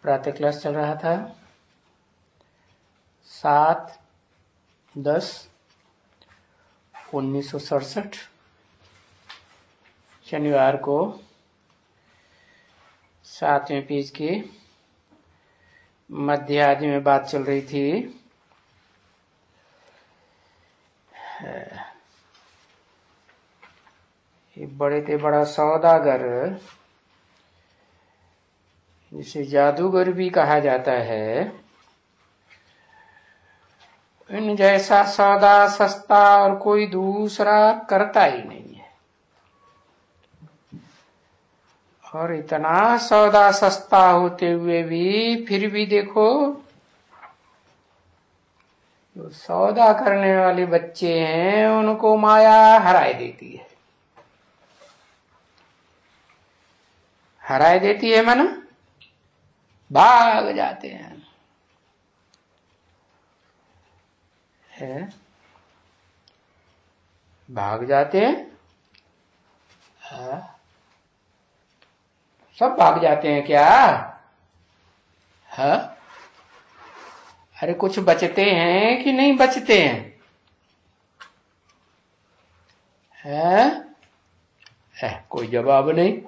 प्रातः क्लास चल रहा था 7/10/1967 शनिवार को 7वें पेज के मध्य आदि में बात चल रही थी। बड़े ते बड़ा सौदागर, जिसे जादूगर भी कहा जाता है, इन जैसा सौदा सस्ता और कोई दूसरा करता ही नहीं है। और इतना सौदा सस्ता होते हुए भी फिर भी देखो, जो सौदा करने वाले बच्चे हैं उनको माया हराए देती है। हराए देती है माना भाग जाते हैं। भाग जाते हैं, सब भाग जाते हैं क्या? अरे कुछ बचते हैं कि नहीं बचते हैं? कोई जवाब नहीं।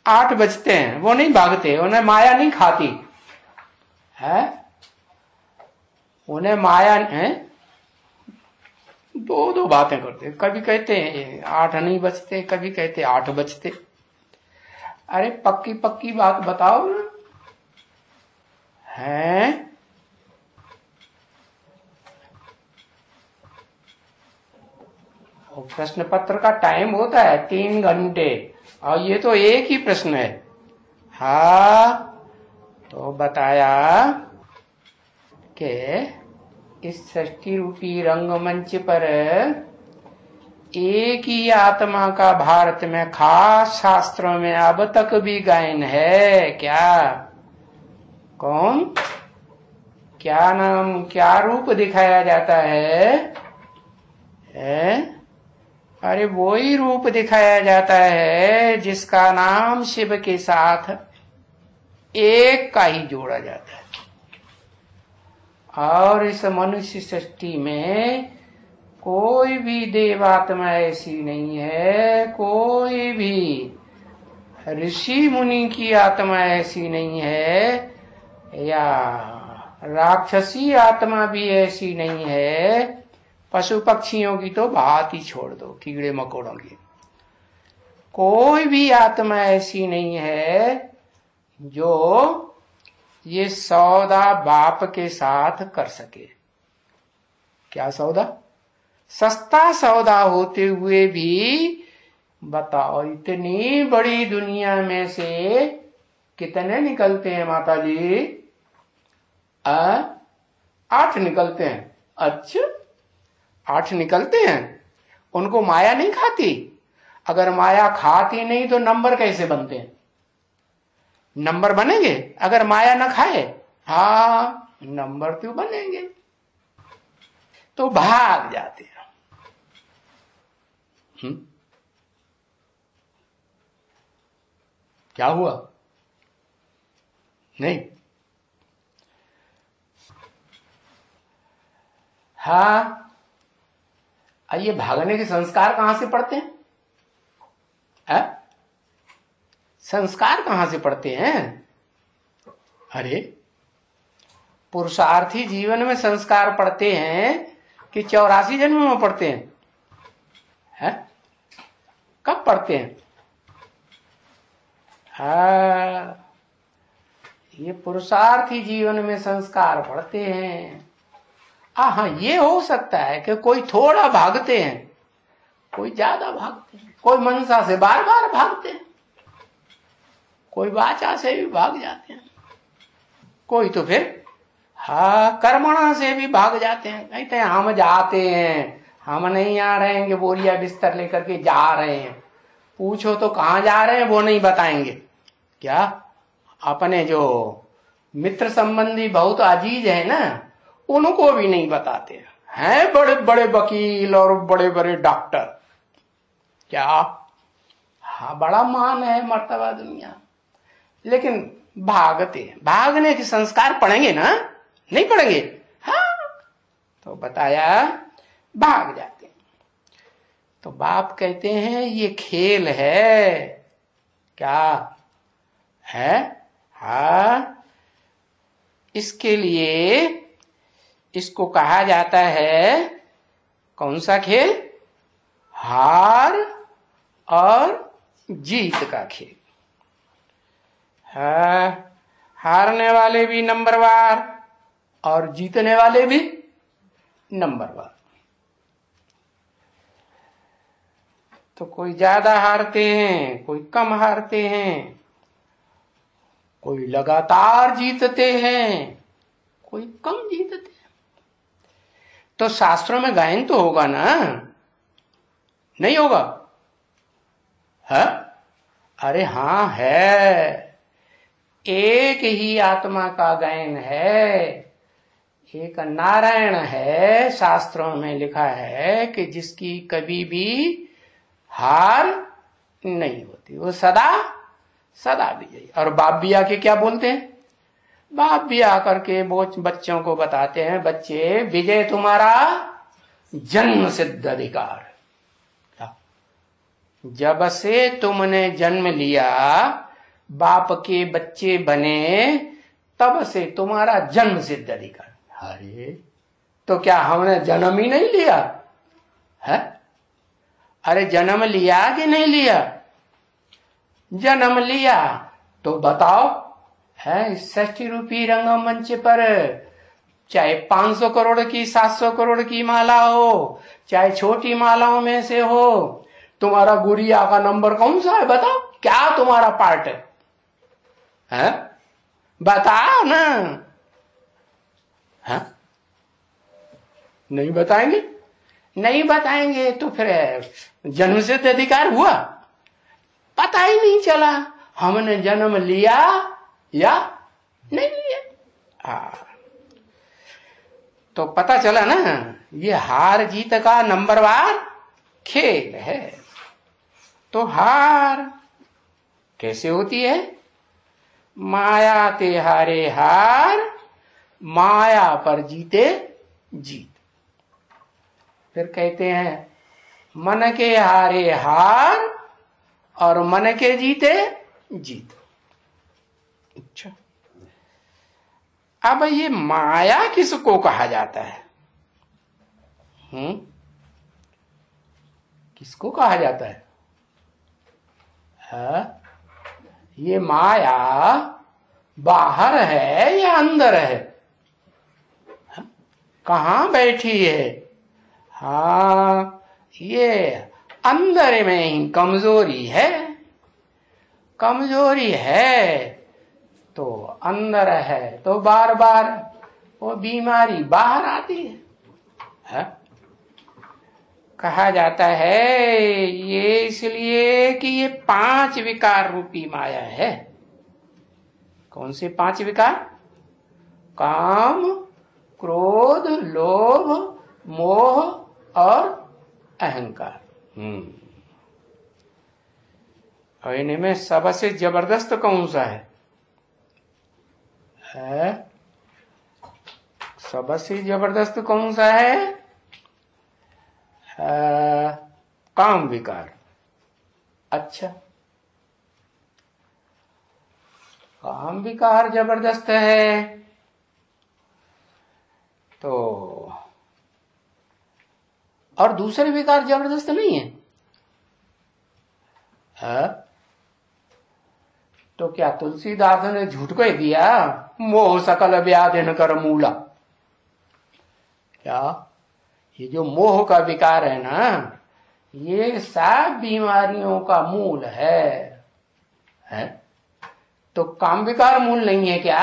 8 बचते हैं, वो नहीं भागते, उन्हें माया नहीं खाती है। उन्हें माया है, दो बातें करते। कभी कहते हैं 8 नहीं बचते, कभी कहते 8 बचते। अरे पक्की पक्की बात बताओ ना। है प्रश्न पत्र का टाइम होता है 3 घंटे, और ये तो एक ही प्रश्न है। तो बताया कि इस सृष्टि रूपी रंगमंच पर एक ही आत्मा का भारत में खास शास्त्रों में अब तक भी गायन है। क्या? कौन? क्या नाम, क्या रूप दिखाया जाता है? अरे वो ही रूप दिखाया जाता है जिसका नाम शिव के साथ एक का ही जोड़ा जाता है। और इस मनुष्य सृष्टि में कोई भी देवात्मा ऐसी नहीं है, कोई भी ऋषि मुनि की आत्मा ऐसी नहीं है, या राक्षसी आत्मा भी ऐसी नहीं है। पशु पक्षियों की तो बात ही छोड़ दो, कीड़े मकोड़ों की। कोई भी आत्मा ऐसी नहीं है जो ये सौदा बाप के साथ कर सके। क्या सौदा? सस्ता सौदा होते हुए भी बताओ, इतनी बड़ी दुनिया में से कितने निकलते हैं माता जी? 8 निकलते हैं। अच्छा, 8 निकलते हैं। उनको माया नहीं खाती? अगर माया खाती नहीं तो नंबर कैसे बनते हैं? नंबर बनेंगे अगर माया न खाए? नंबर तो बनेंगे। तो भाग जाते हैं। क्या हुआ? नहीं। ये भागने के संस्कार कहां से पड़ते हैं? संस्कार कहां से पड़ते हैं? अरे पुरुषार्थी जीवन में संस्कार पड़ते हैं कि 84 जन्म में पड़ते हैं? कब पड़ते हैं? ये पुरुषार्थी जीवन में संस्कार पड़ते हैं। ये हो सकता है कि कोई थोड़ा भागते हैं, कोई ज्यादा भागते हैं, कोई मनसा से बार बार भागते हैं, कोई वाचा से भी भाग जाते हैं, कोई तो फिर कर्मणा से भी भाग जाते हैं। कहते हैं हम जाते हैं, हम नहीं आ रहे हैं कि बोरिया बिस्तर लेकर के जा रहे हैं। पूछो तो कहाँ जा रहे हैं वो नहीं बताएंगे। क्या? अपने जो मित्र संबंधी बहुत अजीज है ना, उनको भी नहीं बताते हैं। बड़े बड़े वकील और बड़े बड़े डॉक्टर, क्या बड़ा मान है, मर्तबा दुनिया, लेकिन भागते हैं। भागने के संस्कार पड़ेंगे ना, नहीं पड़ेंगे? हाँ, तो बताया भाग जाते हैं। तो बाप कहते हैं ये खेल है। क्या है? हाँ, इसके लिए इसको कहा जाता है कौन सा खेल? हार और जीत का खेल। हाँ, हारने वाले भी नंबरवार और जीतने वाले भी नंबरवार। तो कोई ज्यादा हारते हैं, कोई कम हारते हैं, कोई लगातार जीतते हैं, कोई कम जीतते हैं। तो शास्त्रों में गायन तो होगा ना, नहीं होगा? है? अरे हाँ है। एक ही आत्मा का गायन है, एक नारायण है। शास्त्रों में लिखा है कि जिसकी कभी भी हार नहीं होती, वो सदा सदा विजयी। और बाप भी आके क्या बोलते हैं? बाप भी आकर के बच्चों को बताते हैं, बच्चे विजय तुम्हारा जन्म सिद्ध अधिकार। जब से तुमने जन्म लिया, बाप के बच्चे बने, तब से तुम्हारा जन्म सिद्ध अधिकार। अरे तो क्या हमने जन्म ही नहीं लिया है? अरे जन्म लिया कि नहीं लिया? जन्म लिया। तो बताओ, है 60 रूपी रंगमंच पर चाहे 500 करोड़ की 700 करोड़ की माला हो, चाहे छोटी मालाओं में से हो, तुम्हारा गुड़िया का नंबर कौन सा है? बताओ, क्या तुम्हारा पार्ट है? बताओ ना। है? नहीं बताएंगे? नहीं बताएंगे तो फिर जन्म से तो अधिकार हुआ? पता ही नहीं चला हमने जन्म लिया या नहीं लिया। हाँ, तो पता चला ना, ये हार जीत का नंबरवार खेल है। तो हार कैसे होती है? माया ते हारे हार, माया पर जीते जीत। फिर कहते हैं मन के हारे हार और मन के जीते जीत। अच्छा, अब ये माया किसको कहा जाता है? किसको कहा जाता है? ये माया बाहर है या अंदर है? कहाँ बैठी है? हाँ, ये अंदर में ही कमजोरी है। कमजोरी है तो अंदर है तो बार बार वो बीमारी बाहर आती है? कहा जाता है ये इसलिए कि ये 5 विकार रूपी माया है। कौन से 5 विकार? काम, क्रोध, लोभ, मोह और अहंकार। और इनमें सबसे जबरदस्त कौन सा है? सबसे जबरदस्त कौन सा है? काम विकार। अच्छा, काम विकार जबरदस्त है तो और दूसरे विकार जबरदस्त नहीं है? तो क्या तुलसीदास ने झूठ कह दिया? मोह सकल व्याधि न कर मूला। क्या ये जो मोह का विकार है ना, ये सब बीमारियों का मूल है? तो काम विकार मूल नहीं है क्या?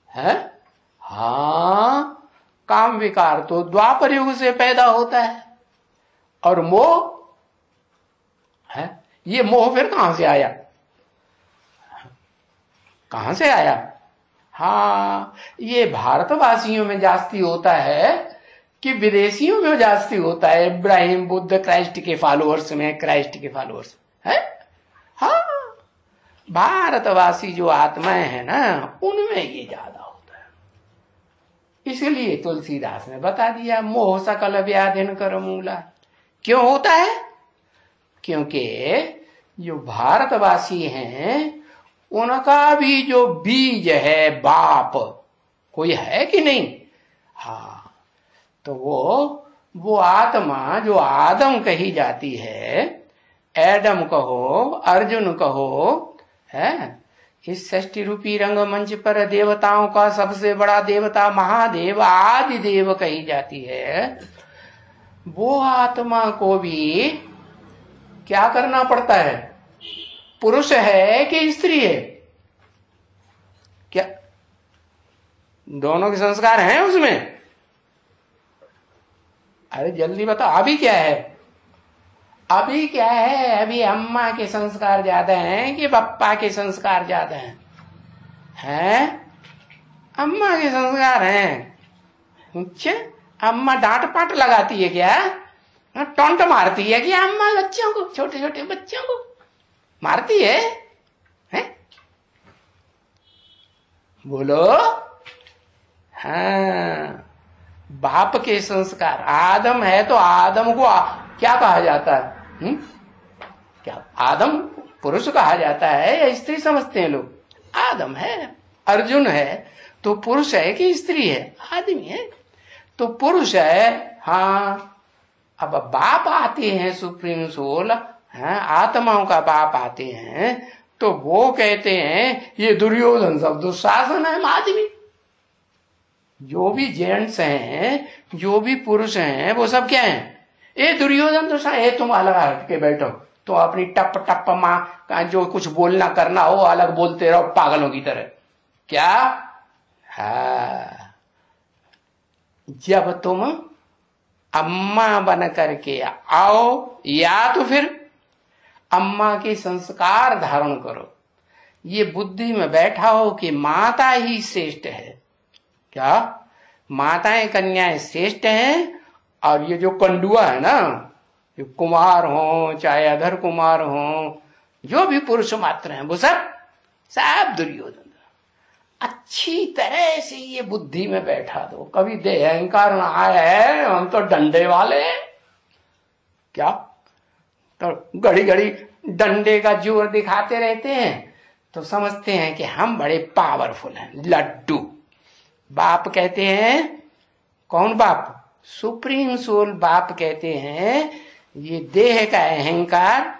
है? हाँ, काम विकार तो द्वापर युग से पैदा होता है। और मोह है, ये मोह फिर कहां से आया? कहां से आया? हाँ, ये भारतवासियों में जास्ती होता है कि विदेशियों में जास्ती होता है? इब्राहिम, बुद्ध, क्राइस्ट के फॉलोअर्स में, क्राइस्ट के फॉलोअर्स है। हाँ, भारतवासी जो आत्माएं हैं ना, उनमें ये ज्यादा होता है। इसलिए तुलसीदास ने बता दिया, मोह सकल व्याधिन कर मूला। क्यों होता है? क्योंकि जो भारतवासी हैं उनका भी जो बीज है बाप कोई है कि नहीं? हाँ, तो वो आत्मा जो आदम कही जाती है, एडम कहो, अर्जुन कहो, है, इस सृष्टि रूपी रंगमंच पर देवताओं का सबसे बड़ा देवता महादेव आदि देव कही जाती है। वो आत्मा को भी क्या करना पड़ता है? पुरुष है कि स्त्री है? क्या दोनों के संस्कार हैं उसमें? अरे जल्दी बताओ, अभी क्या है? अभी क्या है? अभी अम्मा के संस्कार ज्यादा हैं कि पप्पा के संस्कार ज्यादा हैं? हैं? अम्मा के संस्कार हैं। अच्छा, अम्मा डांट पाट लगाती है क्या? टोंट मारती है क्या अम्मा बच्चों को, छोटे छोटे बच्चों को मारती है? हैं? बोलो। हाँ, बाप के संस्कार। आदम है तो आदम को क्या कहा जाता है? क्या आदम पुरुष कहा जाता है या स्त्री समझते हैं लोग? आदम है। अर्जुन है तो पुरुष है कि स्त्री है? आदमी है तो पुरुष है। हाँ, अब बाप आते हैं सुप्रीम सोल, है, आत्माओं का बाप आते हैं तो वो कहते हैं ये दुर्योधन सब दुशासन है आदमी। जो भी जेंट्स हैं, जो भी पुरुष हैं, वो सब क्या हैं? ये दुर्योधन दुशासन है। तुम अलग हट के बैठो, तो अपनी टप टप माँ का जो कुछ बोलना करना हो अलग बोलते रहो पागलों की तरह। क्या? हाँ, जब तुम अम्मा बन करके आओ या तो फिर अम्मा के संस्कार धारण करो, ये बुद्धि में बैठा हो कि माता ही श्रेष्ठ है। क्या? माताएं कन्याएं श्रेष्ठ हैं, और ये जो कंडुआ है ना, जो कुमार हो चाहे अधर कुमार हो, जो भी पुरुष मात्र हैं, वो सब दुर्योधन। अच्छी तरह से ये बुद्धि में बैठा दो, कभी देह अहंकार ना आए हम तो डंडे वाले हैं। क्या? तो घड़ी घड़ी डंडे का जोर दिखाते रहते हैं तो समझते हैं कि हम बड़े पावरफुल हैं, लड्डू। बाप कहते हैं, कौन बाप? सुप्रीम सोल बाप कहते हैं ये देह का अहंकार,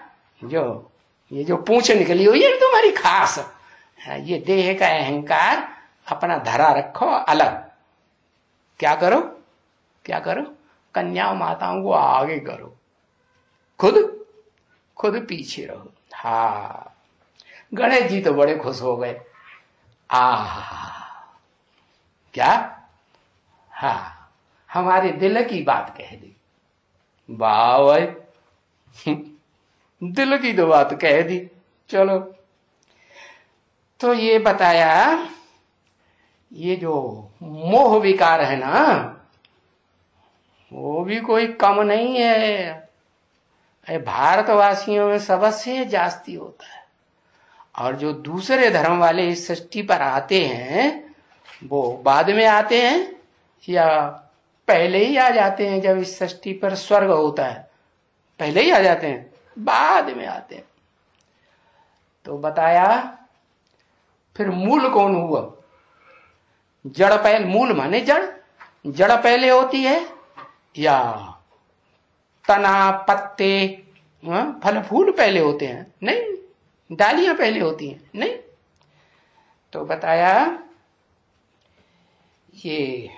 ये जो पूंछ निकली हुई है तुम्हारी खास, ये देह का अहंकार अपना धरा रखो अलग। क्या करो? क्या करो? कन्याओं माताओं को आगे करो, खुद पीछे रहो। हाँ, गणेश जी तो बड़े खुश हो गए। क्या? हाँ, हमारे दिल की बात कह दी। वाह भाई, दिल की तो बात कह दी। चलो, तो ये बताया, ये जो मोह विकार है ना, वो भी कोई कम नहीं है। भारतवासियों में सबसे जास्ती होता है। और जो दूसरे धर्म वाले इस सृष्टि पर आते हैं वो बाद में आते हैं या पहले ही आ जाते हैं? जब इस सृष्टि पर स्वर्ग होता है पहले ही आ जाते हैं? बाद में आते हैं। तो बताया फिर मूल कौन हुआ? जड़ पहले, मूल माने जड़ पहले होती है या तना पत्ते फल फूल पहले होते हैं? नहीं, डालियां पहले होती हैं? नहीं। तो बताया ये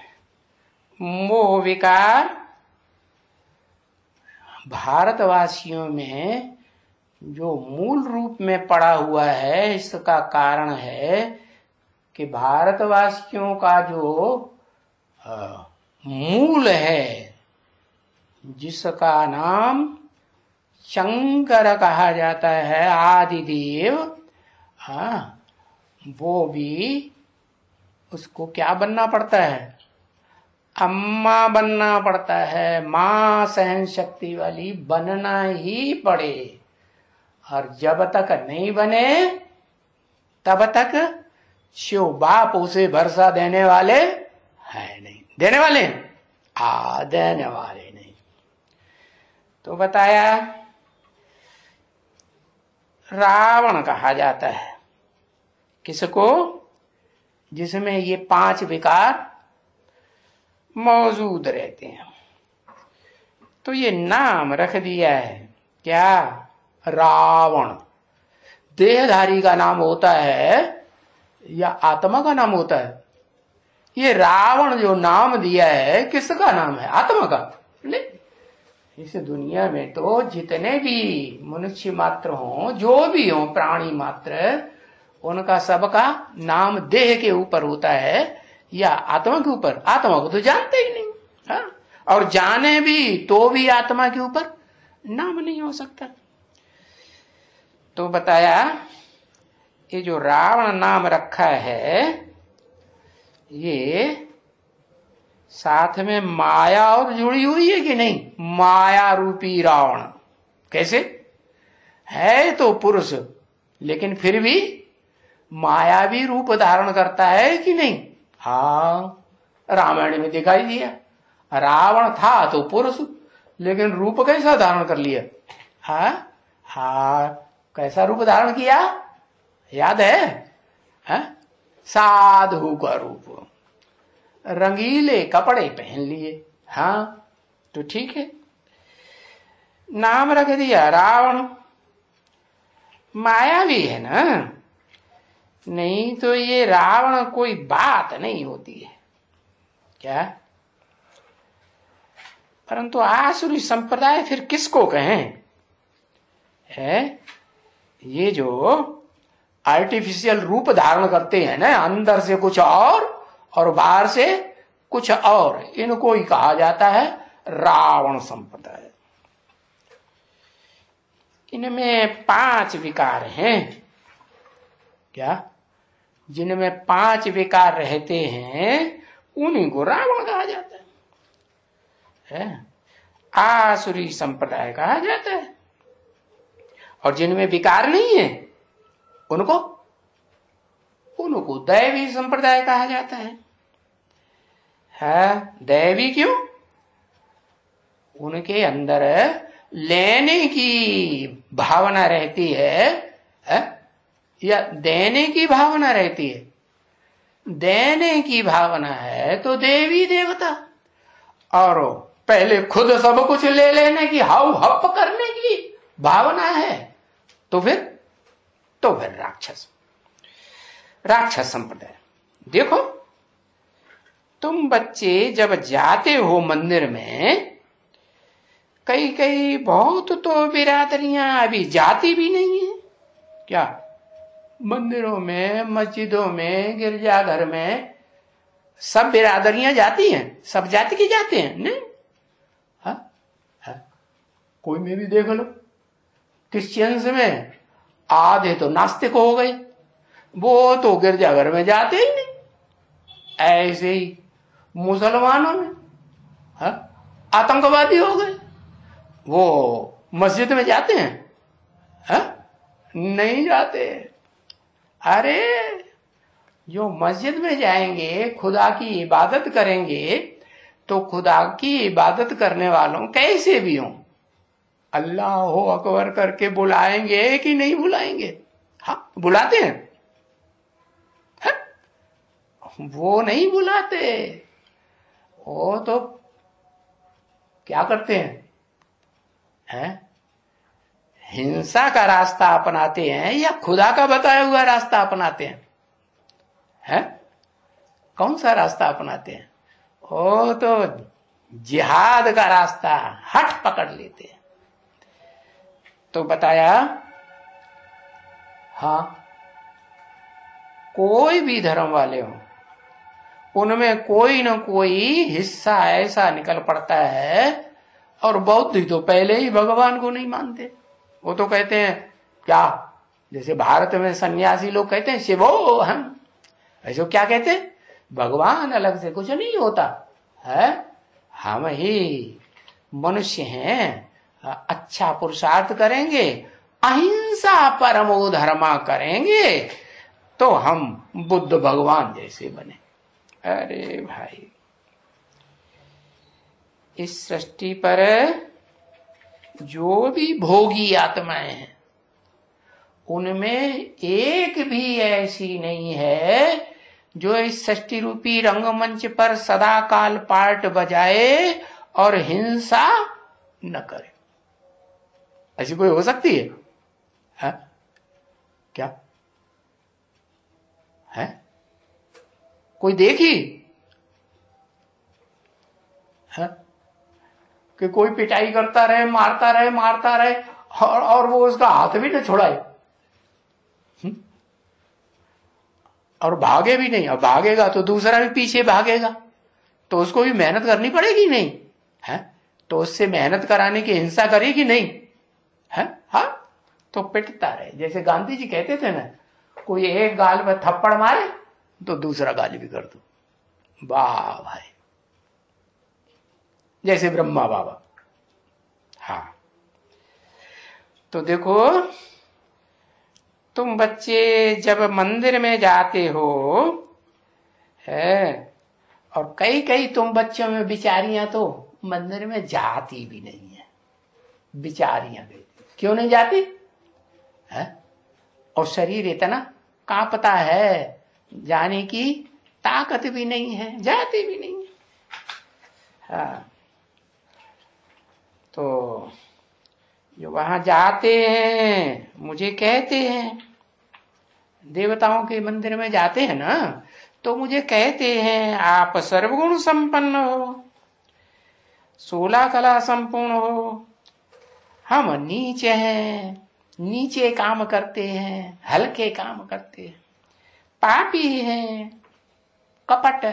मोह विकार भारतवासियों में जो मूल रूप में पड़ा हुआ है, इसका कारण है कि भारतवासियों का जो मूल है, जिसका नाम शंकर कहा जाता है, आदिदेव, हाँ, वो भी उसको क्या बनना पड़ता है? अम्मा बनना पड़ता है। मां सहन शक्ति वाली बनना ही पड़े। और जब तक नहीं बने तब तक शिव बाप उसे भरोसा देने वाले है नहीं। देने वाले देने वाले नहीं। तो बताया रावण कहा जाता है किसको? जिसमें ये 5 विकार मौजूद रहते हैं। तो ये नाम रख दिया है क्या? रावण। देहधारी का नाम होता है या आत्मा का नाम होता है? ये रावण जो नाम दिया है किसका नाम है? आत्मा का। नहीं, इस दुनिया में तो जितने भी मनुष्य मात्र हों, जो भी हों प्राणी मात्र, उनका सबका नाम देह के ऊपर होता है या आत्मा के ऊपर? आत्मा को तो जानते ही नहीं। हाँ? और जाने भी तो भी आत्मा के ऊपर नाम नहीं हो सकता। तो बताया ये जो रावण नाम रखा है, ये साथ में माया और जुड़ी हुई है कि नहीं? माया रूपी रावण। कैसे? है तो पुरुष, लेकिन फिर भी मायावी रूप धारण करता है कि नहीं? हाँ, रामायण में दिखाई दिया। रावण था तो पुरुष, लेकिन रूप कैसा धारण कर लिया? हाँ, कैसा रूप धारण किया याद है? साधु का रूप, रंगीले कपड़े पहन लिए। हाँ, तो ठीक है, नाम रख दिया रावण। मायावी है ना? नहीं तो ये रावण कोई बात नहीं होती है क्या? परंतु आसुरी संप्रदाय फिर किसको कहें? है ये जो आर्टिफिशियल रूप धारण करते हैं ना, अंदर से कुछ और बाहर से कुछ और, इनको ही कहा जाता है रावण संप्रदाय। इनमें 5 विकार हैं क्या? जिनमें 5 विकार रहते हैं उन्हीं को रावण कहा जाता है। आसुरी संप्रदाय कहा जाता है। और जिनमें विकार नहीं है उनको दैवी संप्रदाय कहा जाता है। दैवी क्यों? उनके अंदर लेने की भावना रहती है या देने की भावना रहती है? देने की भावना है तो देवी देवता, और पहले खुद सब कुछ ले लेने की, हाउ हप करने की भावना है तो फिर राक्षस संप्रदाय। देखो, तुम बच्चे जब जाते हो मंदिर में, कई बहुत तो बिरादरियां अभी जाती भी नहीं है क्या? मंदिरों में, मस्जिदों में, गिरजाघर में सब बिरादरियां जाती हैं, सब जाति के जाते हैं नहीं? कोई में भी देख लो, क्रिश्चियंस में आधे तो नास्तिक हो गए, वो तो गिरजाघर में जाते ही नहीं। ऐसे ही मुसलमानों में आतंकवादी हो गए, वो मस्जिद में जाते हैं? नहीं जाते। अरे जो मस्जिद में जाएंगे, खुदा की इबादत करेंगे, तो खुदा की इबादत करने वालों कैसे भी हों, अल्लाह अकबर करके बुलाएंगे कि नहीं बुलाएंगे? हाँ, बुलाते हैं। वो नहीं बुलाते, वो तो क्या करते हैं? हिंसा का रास्ता अपनाते हैं या खुदा का बताया हुआ रास्ता अपनाते हैं? कौन सा रास्ता अपनाते हैं? वो तो जिहाद का रास्ता हट पकड़ लेते हैं। तो बताया, हाँ, कोई भी धर्म वाले हो, उनमें कोई न कोई हिस्सा ऐसा निकल पड़ता है। और बौद्ध तो पहले ही भगवान को नहीं मानते। वो तो कहते हैं क्या, जैसे भारत में सन्यासी लोग कहते हैं शिवो हम, ऐसे क्या कहते हैं? भगवान अलग से कुछ नहीं होता है, हम ही मनुष्य हैं, अच्छा पुरुषार्थ करेंगे, अहिंसा परमो धर्मा करेंगे, तो हम बुद्ध भगवान जैसे बने। अरे भाई, इस सृष्टि पर जो भी भोगी आत्माएं हैं उनमें एक भी ऐसी नहीं है जो इस सृष्टि रूपी रंगमंच पर सदा काल पार्ट बजाए और हिंसा न करे। ऐसी कोई हो सकती है? क्या है? कोई देखी है कि कोई पिटाई करता रहे, मारता रहे और वो उसका हाथ भी न छुड़ाए और भागे भी नहीं। अब भागेगा तो दूसरा भी पीछे भागेगा, तो उसको भी मेहनत करनी पड़ेगी नहीं है? तो उससे मेहनत कराने की हिंसा करेगी नहीं है? हाँ, तो पिटता रहे। जैसे गांधी जी कहते थे ना, कोई एक गाल में थप्पड़ मारे तो दूसरा गाली भी कर दो। वाह भाई, जैसे ब्रह्मा बाबा। हाँ, तो देखो, तुम बच्चे जब मंदिर में जाते हो है, और कई तुम बच्चों में बिचारियां तो मंदिर में जाती भी नहीं है। बिचारियां क्यों नहीं जाती है? और शरीर इतना कांपता है, जाने की ताकत भी नहीं है, जाती भी नहीं है। हाँ, तो जो वहां जाते हैं मुझे कहते हैं, देवताओं के मंदिर में जाते हैं ना, तो मुझे कहते हैं आप सर्वगुण संपन्न हो, 16 कला संपूर्ण हो। हम नीचे हैं, नीचे काम करते हैं, हल्के काम करते हैं, पापी हैं, कपट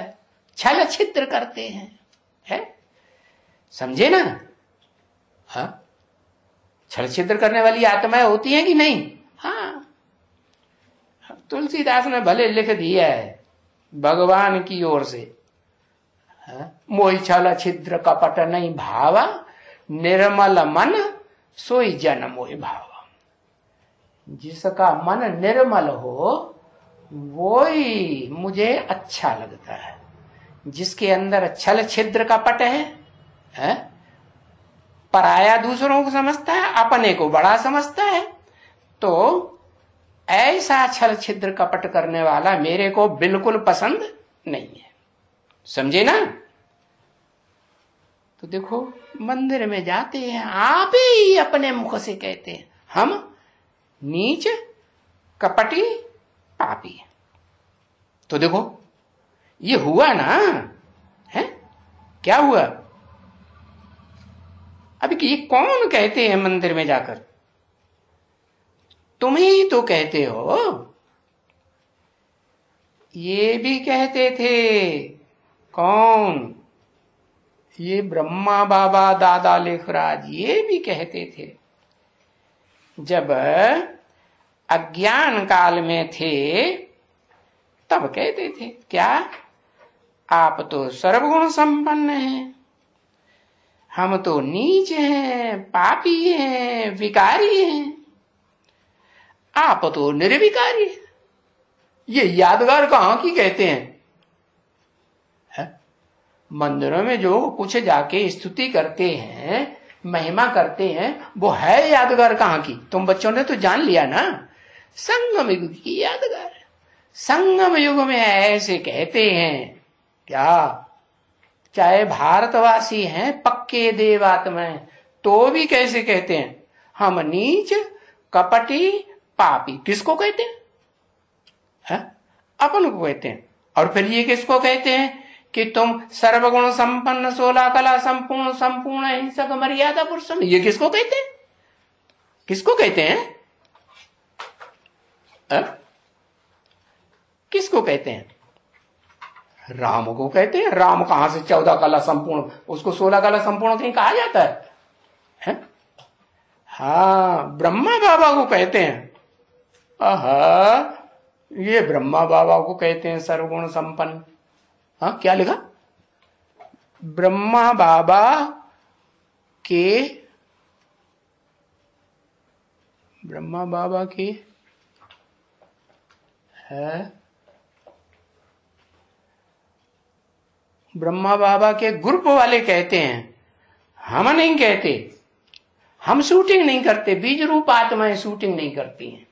छल छिद्र करते हैं, है? समझे ना? हाँ, छल छिद्र करने वाली आत्माएं होती हैं कि नहीं? हाँ, तुलसीदास ने भले लिख दिया है भगवान की ओर से, मोहि छल छिद्र कपट नहीं भावा, निर्मल मन सोई जन मोहि भावा। जिसका मन निर्मल हो वो ही मुझे अच्छा लगता है। जिसके अंदर छल छिद्र कपट है? पराया दूसरों को समझता है, अपने को बड़ा समझता है, तो ऐसा छल छिद्र कपट करने वाला मेरे को बिल्कुल पसंद नहीं है। समझे ना? तो देखो, मंदिर में जाते हैं, आप ही अपने मुख से कहते हैं हम नीच कपटी पापी। तो देखो, ये हुआ ना है? क्या हुआ? अभी ये कौन कहते हैं मंदिर में जाकर? तुम ही तो कहते हो। ये भी कहते थे, कौन? ये ब्रह्मा बाबा दादा लेखराज, ये भी कहते थे जब अज्ञान काल में थे, तब कहते थे क्या? आप तो सर्वगुण संपन्न हैं, हम तो नीच हैं, पापी हैं, विकारी हैं, आप तो निर्विकारी। ये यादगार कहां की कहते हैं? मंदिरों में जो कुछ जाके स्तुति करते हैं, महिमा करते हैं, वो है यादगार कहां की? तुम बच्चों ने तो जान लिया ना, संगम युग की यादगार। संगम युग में ऐसे कहते हैं क्या? चाहे भारतवासी हैं पक्के देवात्माएं, तो भी कैसे कहते हैं? हम नीच कपटी पापी। किसको कहते हैं? अपन को कहते हैं। और फिर ये किसको कहते हैं कि तुम सर्वगुण संपन्न 16 कला संपूर्ण संपूर्ण हिंसक मर्यादा पुरुषम? ये किसको कहते हैं? किसको कहते हैं? किसको कहते हैं? राम को कहते हैं। राम कहां से 14 कला संपूर्ण? उसको 16 कला संपूर्ण कहीं कहा जाता है? हाँ, ब्रह्मा बाबा को कहते हैं। ये ब्रह्मा बाबा को कहते हैं सर्वगुण संपन्न। हाँ, क्या लिखा? ब्रह्मा बाबा के, ब्रह्मा बाबा के है। ब्रह्मा बाबा के ग्रुप वाले कहते हैं, हम नहीं कहते। हम शूटिंग नहीं करते, बीज रूप आत्माएं शूटिंग नहीं करती हैं।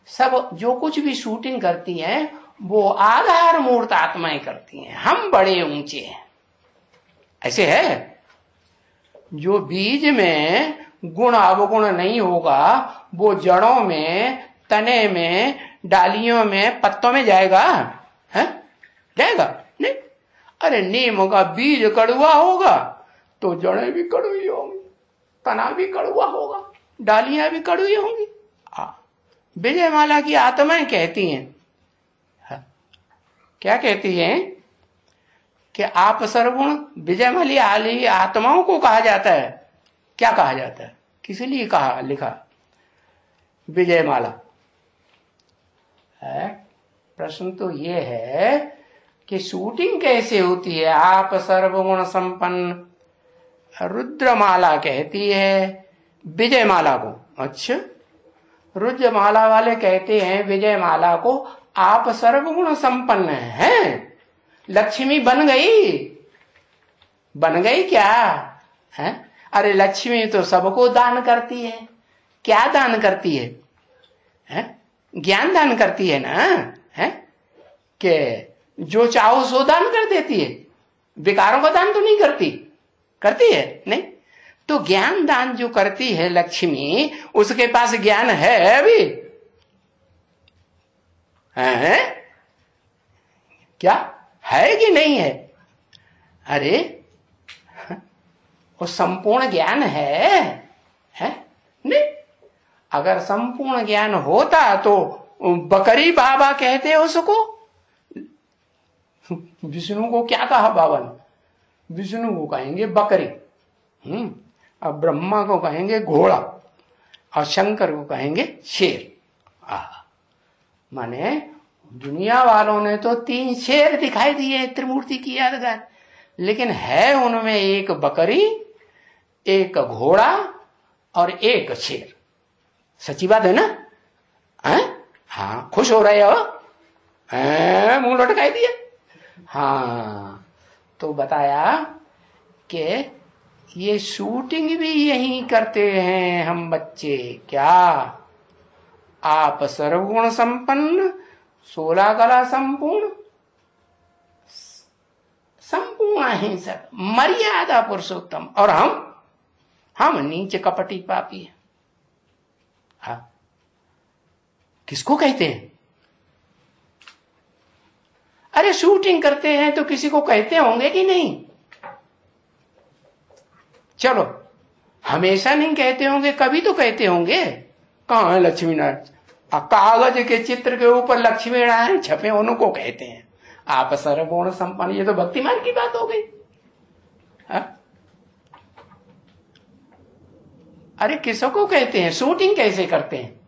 सब जो कुछ भी शूटिंग करती हैं वो आधार मूर्त आत्माएं करती हैं। हम बड़े ऊंचे हैं, ऐसे है। जो बीज में गुण अवगुण नहीं होगा वो जड़ों में, तने में, डालियों में, पत्तों में जाएगा? है? जाएगा नहीं। अरे नीम का बीज कड़वा होगा तो जड़ें भी कड़वी होंगी, तना भी कड़वा होगा, डालियां भी कड़वी होंगी। विजयमाला की आत्माएं कहती हैं, क्या कहती हैं कि आप सर्वगुण। विजयमाली आत्माओं को कहा जाता है। क्या कहा जाता है, किस लिए कहा, लिखा विजयमाला है? प्रश्न तो ये है कि शूटिंग कैसे होती है? आप सर्वगुण संपन्न। रुद्रमाला कहती है विजयमाला को। अच्छा, रुद्रमाला वाले कहते हैं विजयमाला को आप सर्वगुण संपन्न हैं। लक्ष्मी बन गई क्या है? अरे लक्ष्मी तो सबको दान करती है। क्या दान करती है? ज्ञान दान करती है ना, है कि जो चाहो सो दान कर देती है। विकारों का दान तो नहीं करती है नहीं। तो ज्ञान दान जो करती है लक्ष्मी, उसके पास ज्ञान है अभी? है क्या, है कि नहीं है? अरे वो संपूर्ण ज्ञान है नहीं। अगर संपूर्ण ज्ञान होता तो बकरी बाबा कहते उसको। विष्णु को क्या कहा बाबा ने? विष्णु को कहेंगे बकरी, अब ब्रह्मा को कहेंगे घोड़ा, और शंकर को कहेंगे शेर। माने दुनिया वालों ने तो 3 शेर दिखाई दिए त्रिमूर्ति की यादगार, लेकिन है उनमें एक बकरी, एक घोड़ा और एक शेर। सच्ची बात है ना? हाँ, खुश हो रहे हो? मुंह लटकाई दिया। हाँ, तो बताया कि ये शूटिंग भी यही करते हैं हम बच्चे। क्या आप सर्वगुण संपन्न, 16 कला संपूर्ण, संपूर्ण अहिंसक, मर्यादा पुरुषोत्तम, और हम नीचे कपटी पापी हैं। हाँ, किसको कहते हैं? अरे शूटिंग करते हैं तो किसी को कहते होंगे कि नहीं? चलो, हमेशा नहीं कहते होंगे, कभी तो कहते होंगे। कहां है लक्ष्मी नारायण? कागज के चित्र के ऊपर लक्ष्मी नारायण छपे, उनको कहते हैं आप सर्वगुण संपन्न। ये तो भक्तिमान की बात हो गई। अरे किसको कहते हैं? शूटिंग कैसे करते हैं?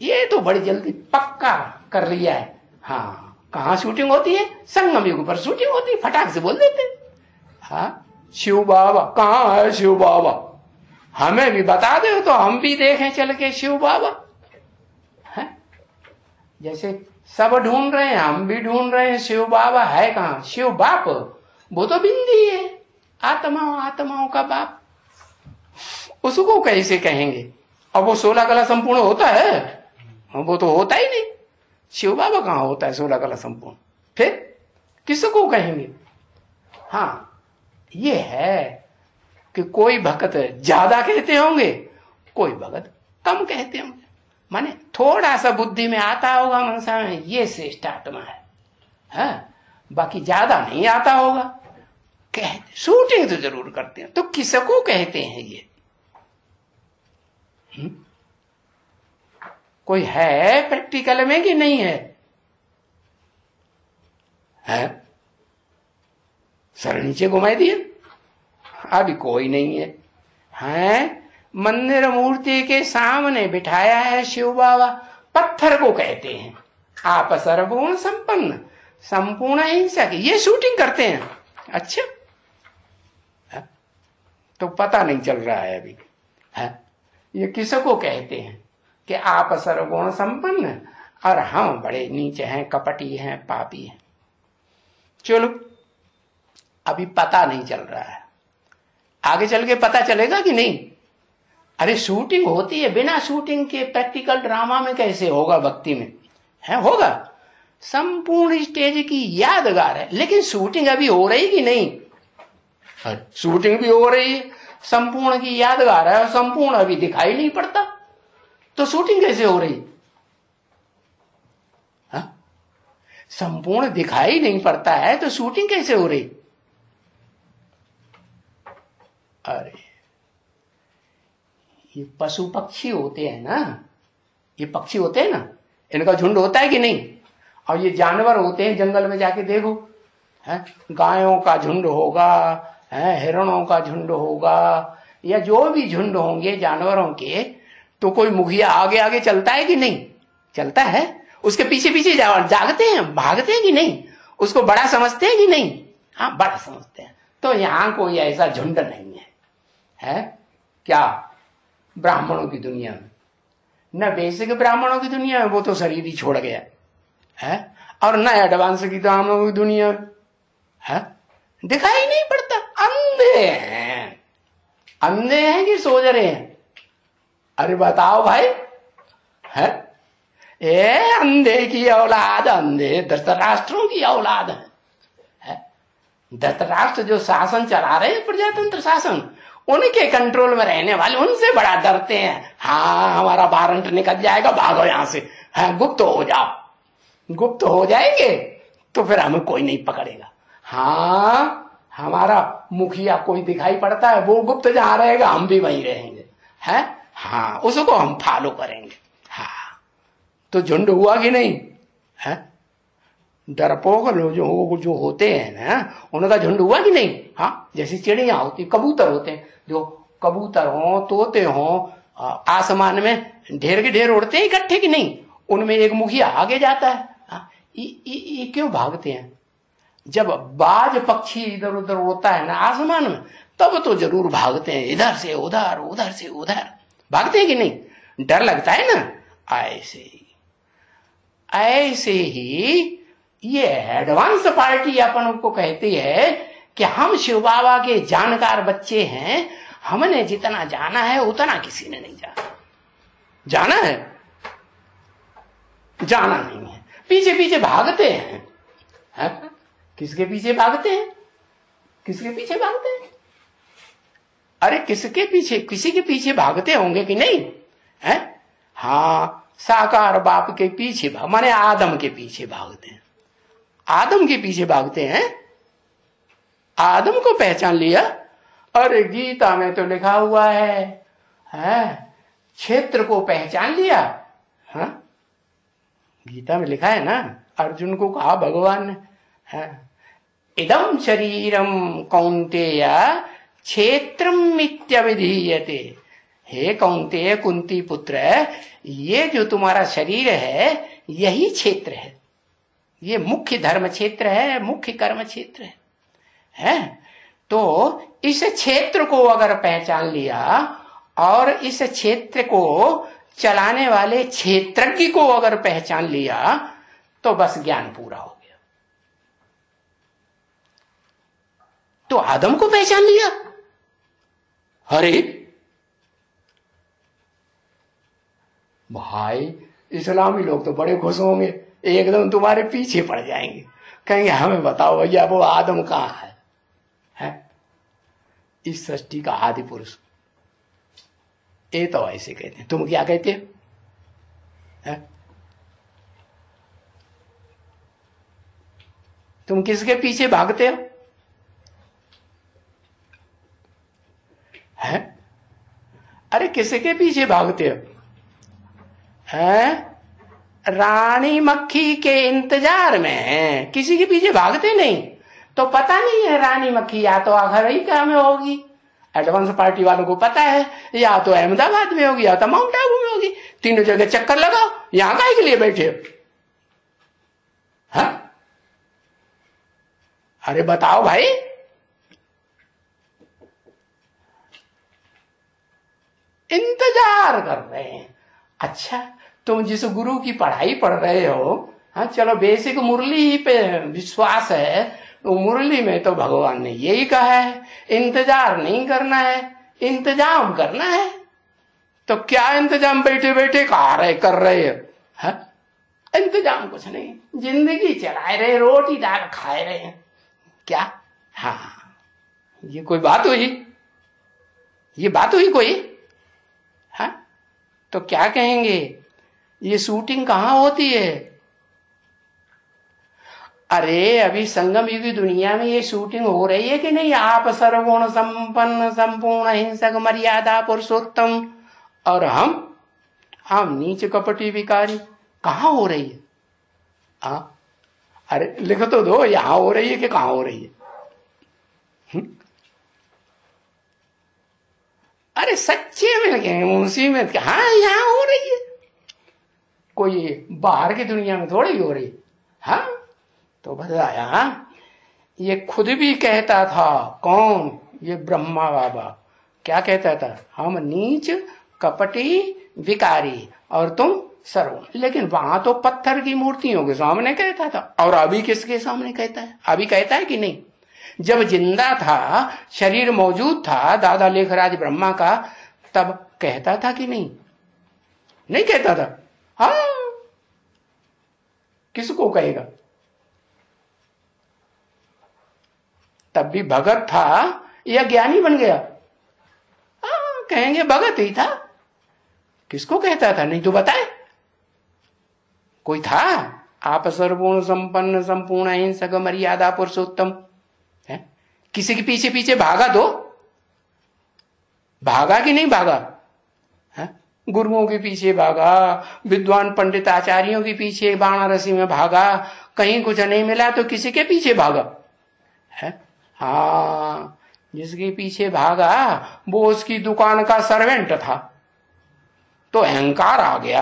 ये तो बड़ी जल्दी पक्का कर लिया है। हाँ, कहाँ शूटिंग होती है? संगम युग पर शूटिंग होती है, फटाक से बोल देते। हाँ, शिव बाबा कहाँ है? शिव बाबा हमें भी बता दो तो हम भी देखें चल के शिव बाबा। है जैसे सब ढूंढ रहे हैं, हम भी ढूंढ रहे हैं शिव बाबा है कहाँ? शिव बाप वो तो बिंदी है, आत्माओं का बाप। उसको कैसे कहेंगे? अब वो 16 कला संपूर्ण होता है? वो तो होता ही नहीं। शिव बाबा कहाँ होता है 16 कला संपूर्ण? फिर किसको कहेंगे? हाँ, ये है कि कोई भक्त ज्यादा कहते होंगे, कोई भक्त कम कहते होंगे। माने थोड़ा सा बुद्धि में आता होगा मनसा में, ये श्रेष्ठ आत्मा है, बाकी ज्यादा नहीं आता होगा। कहते शूटिंग तो जरूर करते हैं, तो किसको कहते हैं ये? कोई है प्रैक्टिकल में कि नहीं है? सर नीचे घुमाई दिए, अभी कोई नहीं है। मंदिर मूर्ति के सामने बिठाया है शिव बाबा, पत्थर को कहते हैं आप सर्वगुण संपन्न, संपूर्ण अहिंसक। ये शूटिंग करते हैं। अच्छा, तो पता नहीं चल रहा है अभी। ये किसको कहते हैं? कि आप सर्वगुण संपन्न और हम बड़े नीचे हैं, कपटी हैं, पापी हैं। चलो अभी पता नहीं चल रहा है, आगे चल के पता चलेगा कि नहीं। अरे शूटिंग होती है, बिना शूटिंग के प्रैक्टिकल ड्रामा में कैसे होगा, भक्ति में है होगा। संपूर्ण स्टेज की यादगार है, लेकिन शूटिंग अभी हो रही कि नहीं। शूटिंग भी हो रही है, संपूर्ण की यादगार है, और संपूर्ण अभी दिखाई नहीं पड़ता, तो शूटिंग कैसे हो रही। संपूर्ण दिखाई नहीं पड़ता है तो शूटिंग कैसे हो रही। अरे ये पशु पक्षी होते हैं ना, ये पक्षी होते हैं ना, इनका झुंड होता है कि नहीं। और ये जानवर होते हैं, जंगल में जाके देखो, है गायों का झुंड होगा, है हिरणों का झुंड होगा, या जो भी झुंड होंगे जानवरों के, तो कोई मुखिया आगे आगे चलता है कि नहीं, चलता है। उसके पीछे पीछे जागते हैं, भागते हैं कि नहीं, उसको बड़ा समझते हैं कि नहीं। हाँ बड़ा समझते हैं। तो यहां कोई ऐसा झुंड नहीं है क्या ब्राह्मणों की दुनिया में, न बेसिक ब्राह्मणों की दुनिया में, वो तो शरीर ही छोड़ गया है, और न एडवांस की ब्राह्मणों की दुनिया में है, दिखाई नहीं पड़ता। अंधे हैं, अंधे हैं कि सोच रहे हैं। अरे बताओ भाई, है ए अंधे की औलाद, अंधे धृतराष्ट्रों की औलाद है। धृतराष्ट्र जो शासन चला रहे हैं, प्रजातंत्र शासन, उनके कंट्रोल में रहने वाले उनसे बड़ा डरते हैं। हाँ हमारा वारंट निकल जाएगा, भागो यहां से, हाँ गुप्त हो जाओ। गुप्त हो जाएंगे तो फिर हमें कोई नहीं पकड़ेगा। हाँ हमारा मुखिया कोई दिखाई पड़ता है, वो गुप्त जहां रहेगा हम भी वहीं रहेंगे, है हाँ उसको हम फॉलो करेंगे। हाँ तो झुंड हुआ कि नहीं है। डरपोक लोग जो होते हैं ना, उनका झुंड हुआ कि नहीं। हाँ जैसे चिड़िया होती, कबूतर होते हैं, जो कबूतर हो, तोते हो, आसमान में ढेर के ढेर उड़ते हैं इकट्ठे कि नहीं, उनमें एक मुखिया आगे जाता है। ये क्यों भागते हैं। जब बाज पक्षी इधर उधर होता है ना आसमान में, तब तो जरूर भागते हैं, इधर से उधर, उधर से उधर भागते हैं कि नहीं, डर लगता है ना। ऐसे ही ये एडवांस पार्टी अपन को कहती है कि हम शिव बाबा के जानकार बच्चे हैं, हमने जितना जाना है उतना किसी ने नहीं जाना। जाना है, जाना नहीं है, पीछे पीछे भागते हैं, है? किसके पीछे भागते हैं, किसके पीछे भागते हैं। अरे किसके पीछे, किसी के पीछे भागते होंगे कि नहीं है। हाँ साकार बाप के पीछे माने आदम के पीछे भागते हैं, आदम के पीछे भागते हैं। आदम को पहचान लिया। अरे गीता में तो लिखा हुआ है क्षेत्र को पहचान लिया। हाँ गीता में लिखा है ना, अर्जुन को कहा भगवान ने, इदम शरीरम कौन्तेय क्षेत्रम इत्यभिधीयते। हे कौन्तेय कुंती पुत्र, ये जो तुम्हारा शरीर है यही क्षेत्र है, ये मुख्य धर्म क्षेत्र है, मुख्य कर्म क्षेत्र है। तो इस क्षेत्र को अगर पहचान लिया और इस क्षेत्र को चलाने वाले क्षेत्रज्ञ को अगर पहचान लिया तो बस ज्ञान पूरा हो गया। तो आदम को पहचान लिया। अरे भाई इस्लामी लोग तो बड़े खुश होंगे, एकदम तुम्हारे पीछे पड़ जाएंगे, कहेंगे हमें बताओ भैया वो आदम कहां है, इस सृष्टि का आदि पुरुष। ये तो ऐसे कहते हैं, तुम क्या कहते हो। तुम किसके पीछे भागते हो। है अरे किसके पीछे भागते हो। रानी मक्खी के इंतजार में, किसी के पीछे भागते नहीं। तो पता नहीं है रानी मक्खी या तो अमेरिका में होगी, एडवांस पार्टी वालों को पता है, या तो अहमदाबाद में होगी, या तो माउंट आबू में होगी। तीनों जगह चक्कर लगाओ, यहां काहे के लिए बैठे हो। हाँ अरे बताओ भाई, इंतजार कर रहे हैं। अच्छा, तुम जिस गुरु की पढ़ाई पढ़ रहे हो, हाँ चलो बेसिक मुरली ही पे विश्वास है, तो मुरली में तो भगवान ने यही कहा है इंतजार नहीं करना है, इंतजाम करना है। तो क्या इंतजाम बैठे बैठे कर रहे हो? हाँ? इंतजाम कुछ नहीं, जिंदगी चलाए रहे, रोटी दाल खाए रहे हैं क्या? हाँ, ये कोई बात हुई? ये बात हुई कोई? हाँ, तो क्या कहेंगे, ये शूटिंग कहां होती है? अरे अभी संगम युग की दुनिया में ये शूटिंग हो रही है कि नहीं? आप सर्वगुण संपन्न संपूर्ण हिंसक मर्यादा पुरुषोत्तम और हम नीच कपटी विकारी, कहां हो रही है? अरे लिख तो दो, यहां हो रही है कि कहां हो रही है? अरे सच्चे में उसी में, हाँ यहां हो रही है, कोई बाहर की दुनिया में थोड़ी हो रही है। हाँ, तो बताया ये खुद भी कहता था, कौन? ये ब्रह्मा बाबा क्या कहता था? हम नीच कपटी विकारी और तुम सर्व। लेकिन वहां तो पत्थर की मूर्तियों के सामने कहता था, और अभी किसके सामने कहता है? अभी कहता है कि नहीं? जब जिंदा था, शरीर मौजूद था दादा लेखराज ब्रह्मा का, तब कहता था कि नहीं? नहीं कहता था। हाँ, किसको कहेगा? तब भी भगत था या ज्ञानी बन गया? कहेंगे भगत ही था। किसको कहता था? नहीं तो बताए कोई था? आप सर्वगुण संपन्न संपूर्ण हिंसक मर्यादा पुरुषोत्तम है, किसी के पीछे पीछे भागा? तो भागा कि नहीं भागा? है? गुरुओं के पीछे भागा, विद्वान पंडित आचार्यों के पीछे वाराणसी में भागा, कहीं कुछ नहीं मिला तो किसी के पीछे भागा है? हाँ, जिसके पीछे भागा वो उसकी दुकान का सर्वेंट था, तो अहंकार आ गया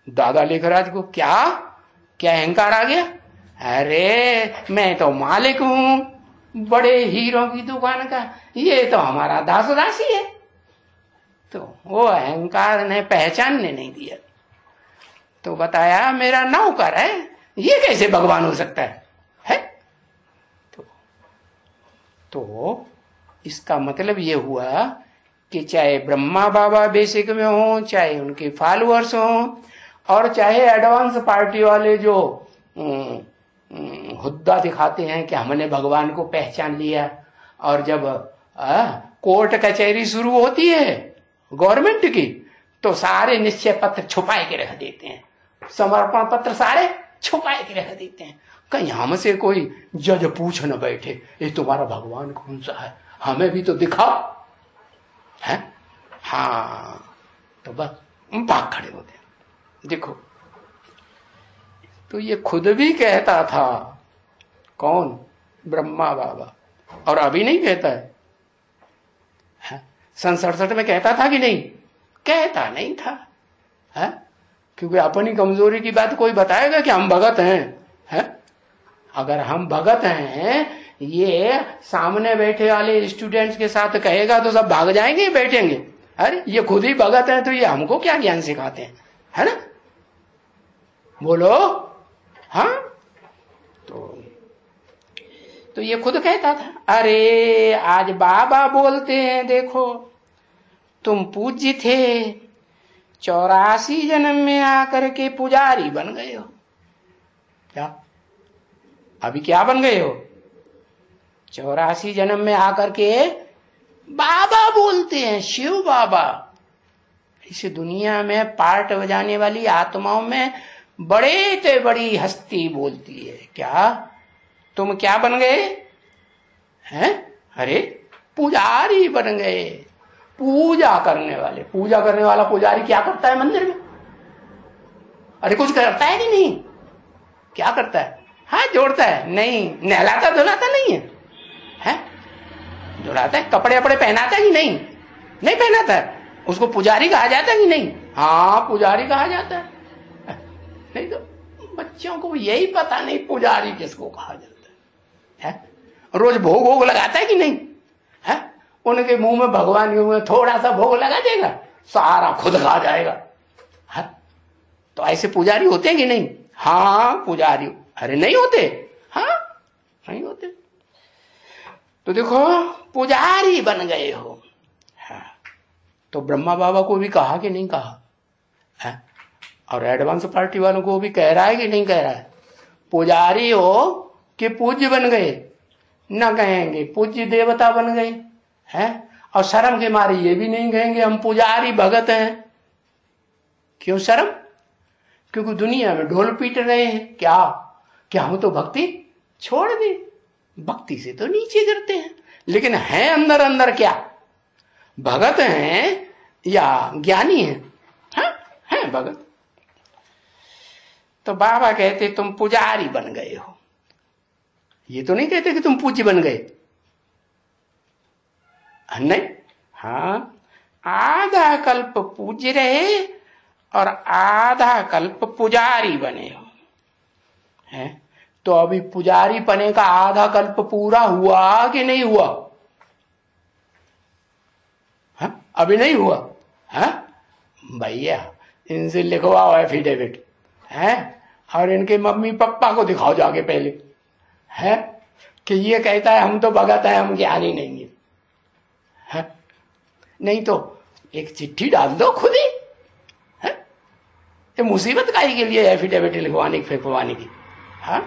दादा लेखराज को। क्या क्या अहंकार आ गया? अरे मैं तो मालिक हूं बड़े हीरो की दुकान का, ये तो हमारा दास दासी है। तो वो अहंकार ने पहचानने नहीं दिया, तो बताया मेरा नौकर है, ये कैसे भगवान हो सकता है? तो इसका मतलब ये हुआ कि चाहे ब्रह्मा बाबा बेसिक में हो, चाहे उनके फॉलोअर्स हो, और चाहे एडवांस पार्टी वाले जो हुद्दा दिखाते हैं कि हमने भगवान को पहचान लिया, और जब कोर्ट कचहरी शुरू होती है गवर्नमेंट की, तो सारे निश्चय पत्र छुपाए के रख देते हैं, समर्पण पत्र सारे छुपाए के रख देते हैं, कहीं हमसे कोई जज पूछ न बैठे ये तुम्हारा भगवान कौन सा है, हमें भी तो दिखाओ है। हाँ, तो बस भाग खड़े होते हैं। देखो, तो ये खुद भी कहता था, कौन? ब्रह्मा बाबा, और अभी नहीं कहता है? सन 67 में कहता था कि नहीं? कहता नहीं था है? क्योंकि अपनी कमजोरी की बात कोई बताएगा कि हम भगत हैं? अगर हम भगत हैं, ये सामने बैठे वाले स्टूडेंट्स के साथ कहेगा तो सब भाग जाएंगे, बैठेंगे। अरे ये खुद ही भगत हैं, तो ये हमको क्या ज्ञान सिखाते हैं? है ना? बोलो। हाँ, तो ये खुद कहता था, अरे आज बाबा बोलते हैं देखो, तुम पूज्य थे, 84 जन्म में आकर के पुजारी बन गए हो। क्या अभी क्या बन गए हो? 84 जन्म में आकर के बाबा बोलते हैं, शिव बाबा। इस दुनिया में पार्ट बजाने वाली आत्माओं में बड़े से बड़ी हस्ती बोलती है। क्या तुम क्या बन गए हैं? अरे पुजारी बन गए, पूजा करने वाले। पूजा करने वाला पुजारी क्या करता है मंदिर में? अरे कुछ करता है कि नहीं? क्या करता है? हाथ जोड़ता है? नहीं। नहलाता धुलाता नहीं है? धुलाता है? कपड़े वपड़े पहनाता है कि नहीं? नहीं पहनाता है। उसको पुजारी कहा जाता है कि नहीं? हाँ, पुजारी कहा जाता है। नहीं तो बच्चों को यही पता नहीं पुजारी किसको कहा जाता है? रोज भोग भोग लगाता है कि नहीं है? उनके मुंह में, भगवान के मुंह में थोड़ा सा भोग लगा देगा, सारा खुद खा जाएगा। हाँ, तो ऐसे पुजारी होते हैं कि नहीं? हाँ पुजारी। अरे नहीं होते? हाँ नहीं होते। तो देखो पुजारी बन गए हो। हाँ, तो ब्रह्मा बाबा को भी कहा कि नहीं कहा? है? और एडवांस पार्टी वालों को भी कह रहा है कि नहीं कह रहा है? पुजारी हो कि पूज्य बन गए? ना कहेंगे पूज्य देवता बन गए हैं। और शर्म के मारे ये भी नहीं कहेंगे हम पुजारी भगत हैं। क्यों शर्म? क्योंकि दुनिया में ढोल पीट रहे हैं क्या हम तो भक्ति छोड़ दे, भक्ति से तो नीचे गिरते हैं। लेकिन हैं अंदर अंदर क्या? भगत हैं या ज्ञानी हैं? हैं भगत। तो बाबा कहते तुम पुजारी बन गए हो, ये तो नहीं कहते कि तुम पूज्य बन गए। नहीं, हाँ आधा कल्प पूज्य रहे और आधा कल्प पुजारी बने हो। है तो अभी पुजारी बने का आधा कल्प पूरा हुआ कि नहीं हुआ? हा? अभी नहीं हुआ। हा? भैया इनसे लिखवाओ एफिडेविट है और इनके मम्मी पापा को दिखाओ जाके पहले, है कि ये कहता है हम तो भगत है, हम ज्ञानी नहीं है। नहीं तो एक चिट्ठी डाल दो खुद ही, है? ये मुसीबत काहे के लिए एफिडेविट लिखवाने फेंकवाने की? हाँ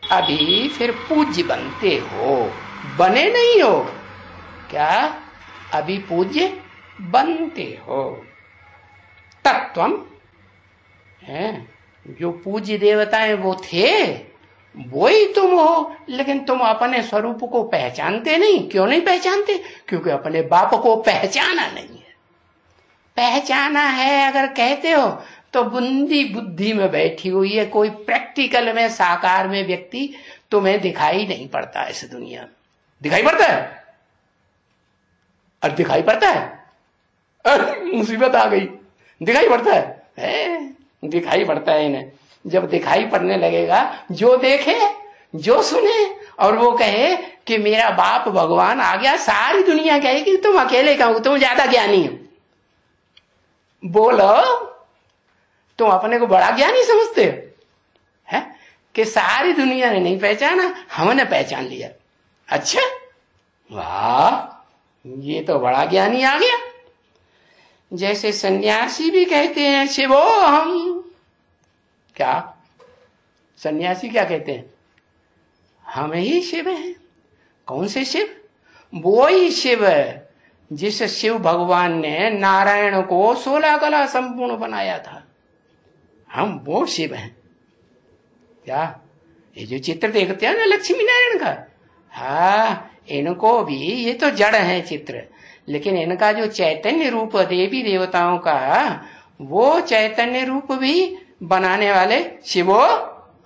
अभी फिर पूज्य बनते हो, बने नहीं हो क्या? अभी पूज्य बनते हो। तत्वम है, जो पूज्य देवताएं वो थे वो ही तुम हो। लेकिन तुम अपने स्वरूप को पहचानते नहीं। क्यों नहीं पहचानते? क्योंकि अपने बाप को पहचाना नहीं है। पहचाना है अगर कहते हो तो बुंदी बुद्धि में बैठी हुई है, कोई प्रैक्टिकल में साकार में व्यक्ति तुम्हें दिखाई नहीं पड़ता। इस दुनिया में दिखाई पड़ता है? अरे दिखाई पड़ता है? अरे मुसीबत आ गई। दिखाई पड़ता है? दिखाई पड़ता है इन्हें। जब दिखाई पड़ने लगेगा, जो देखे जो सुने और वो कहे कि मेरा बाप भगवान आ गया, सारी दुनिया कहे कि तुम अकेले कहो, तुम ज्यादा ज्ञानी हो। बोलो तुम अपने को बड़ा ज्ञानी समझते हो? है कि सारी दुनिया ने नहीं पहचाना, हमने पहचान लिया। अच्छा वाह, ये तो बड़ा ज्ञानी आ गया। जैसे सन्यासी भी कहते हैं शिवो हम। क्या सन्यासी क्या कहते हैं? हम ही शिव हैं। कौन से शिव? वो ही शिव है जिस शिव भगवान ने नारायण को 16 कला संपूर्ण बनाया था। हम वो शिव हैं। क्या ये जो चित्र देखते हैं ना लक्ष्मी नारायण का, हाँ इनको भी, ये तो जड़ है चित्र, लेकिन इनका जो चैतन्य रूप देवी देवताओं का, वो चैतन्य रूप भी बनाने वाले शिवो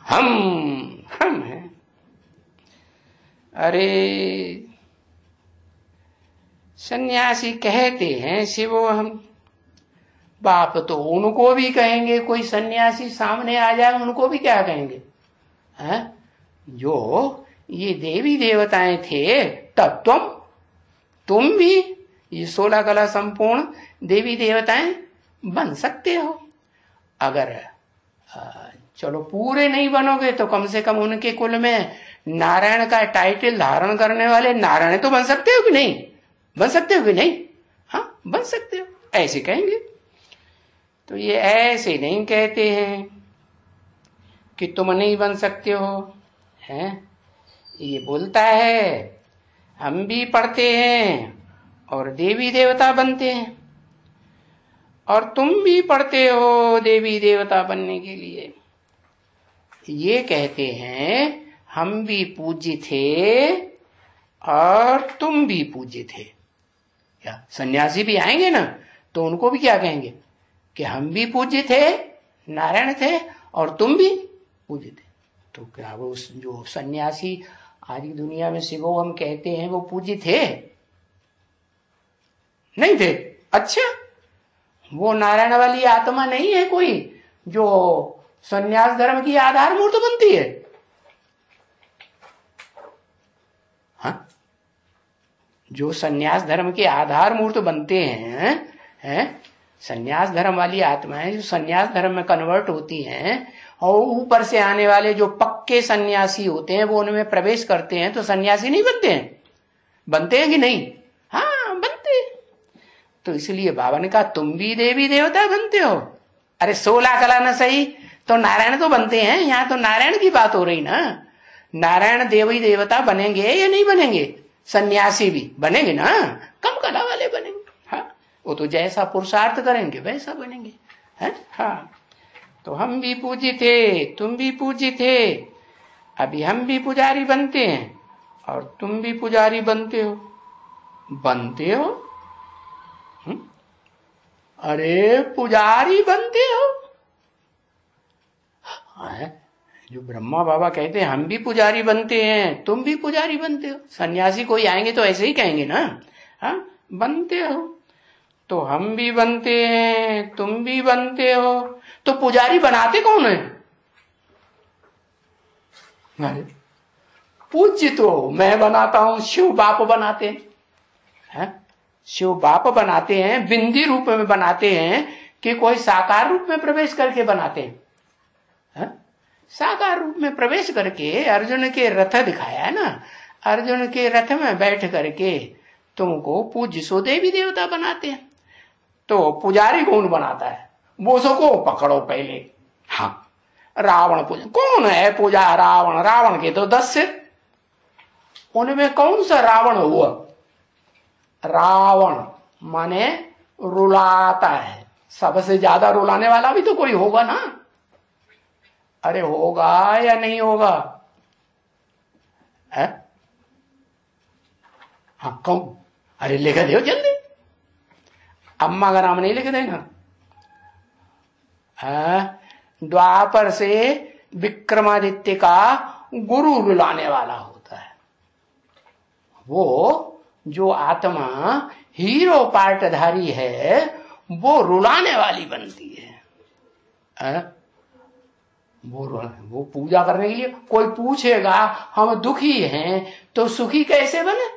हम हैं। अरे सन्यासी कहते हैं शिवो हम, बाप तो उनको भी कहेंगे। कोई सन्यासी सामने आ जाए उनको भी क्या कहेंगे? है जो ये देवी देवताएं थे, तब तुम भी ये 16 कला संपूर्ण देवी देवताएं बन सकते हो। अगर चलो पूरे नहीं बनोगे तो कम से कम उनके कुल में नारायण का टाइटल धारण करने वाले नारायण तो बन सकते हो कि नहीं? बन सकते हो कि नहीं? हाँ बन सकते हो, ऐसे कहेंगे। तो ये ऐसे नहीं कहते हैं कि तुम नहीं बन सकते हो, हैं? ये बोलता है हम भी पढ़ते हैं और देवी देवता बनते हैं, और तुम भी पढ़ते हो देवी देवता बनने के लिए। ये कहते हैं हम भी पूज्य थे और तुम भी पूज्य थे। क्या सन्यासी भी आएंगे ना तो उनको भी क्या कहेंगे कि हम भी पूज्य थे, नारायण थे, और तुम भी पूज्य थे। तो क्या वो जो सन्यासी आज की दुनिया में शिवो हम कहते हैं वो पूज्य थे? नहीं थे। अच्छा वो नारायण वाली आत्मा नहीं है कोई जो सन्यास धर्म की आधार मूर्त बनती है? हाँ जो सन्यास धर्म के आधार मूर्त बनते हैं संन्यास धर्म वाली आत्माएं जो संन्यास धर्म में कन्वर्ट होती हैं और ऊपर से आने वाले जो पक्के सन्यासी होते हैं वो उनमें प्रवेश करते हैं तो सन्यासी नहीं बनते हैं? बनते हैं कि नहीं? हाँ बनते हैं। तो इसलिए बाबा ने कहा तुम भी देवी देवता बनते हो। अरे 16 कला न सही तो नारायण तो बनते हैं। यहाँ तो नारायण की बात हो रही ना। नारायण देवी देवता बनेंगे या नहीं बनेंगे? सन्यासी भी बनेंगे ना, कम कला वाले बनेंगे। हाँ वो तो जैसा पुरुषार्थ करेंगे वैसा बनेंगे। है हाँ। तो हम भी पूजी थे, तुम भी पूजी थे, अभी हम भी पुजारी बनते हैं और तुम भी पुजारी बनते हो। बनते हो? अरे पुजारी बनते हो? जो ब्रह्मा बाबा कहते हैं हम भी पुजारी बनते हैं, तुम भी पुजारी बनते हो। सन्यासी कोई आएंगे तो ऐसे ही कहेंगे ना, हाँ बनते हो। तो हम भी बनते हैं, तुम भी बनते हो। तो पुजारी बनाते कौन है? अरे पूज्य तो मैं बनाता हूं, शिव बाप बनाते हैं। शिव बाप बनाते हैं, बिंदी रूप में बनाते हैं कि कोई साकार रूप में प्रवेश करके बनाते हैं। साकार रूप में प्रवेश करके अर्जुन के रथ दिखाया है ना, अर्जुन के रथ में बैठ करके तुमको पूज्य सो देवी देवता बनाते हैं। तो पुजारी कौन बनाता है? वो सबको पकड़ो पहले। हाँ रावण पूजा कौन है? पूजा रावण। रावण के तो 10 सिर, उनमें कौन सा रावण हुआ? रावण माने रुलाता है, सबसे ज्यादा रुलाने वाला भी तो कोई होगा ना। अरे होगा या नहीं होगा? है? हाँ कौन? अरे लिख दो जल्दी, अम्मा का नाम नहीं लिख देना। द्वापर से विक्रमादित्य का गुरु रुलाने वाला होता है। वो जो आत्मा हीरो पार्टधारी है वो रुलाने वाली बनती है। वो पूजा करने के लिए कोई पूछेगा हम दुखी हैं तो सुखी कैसे बने,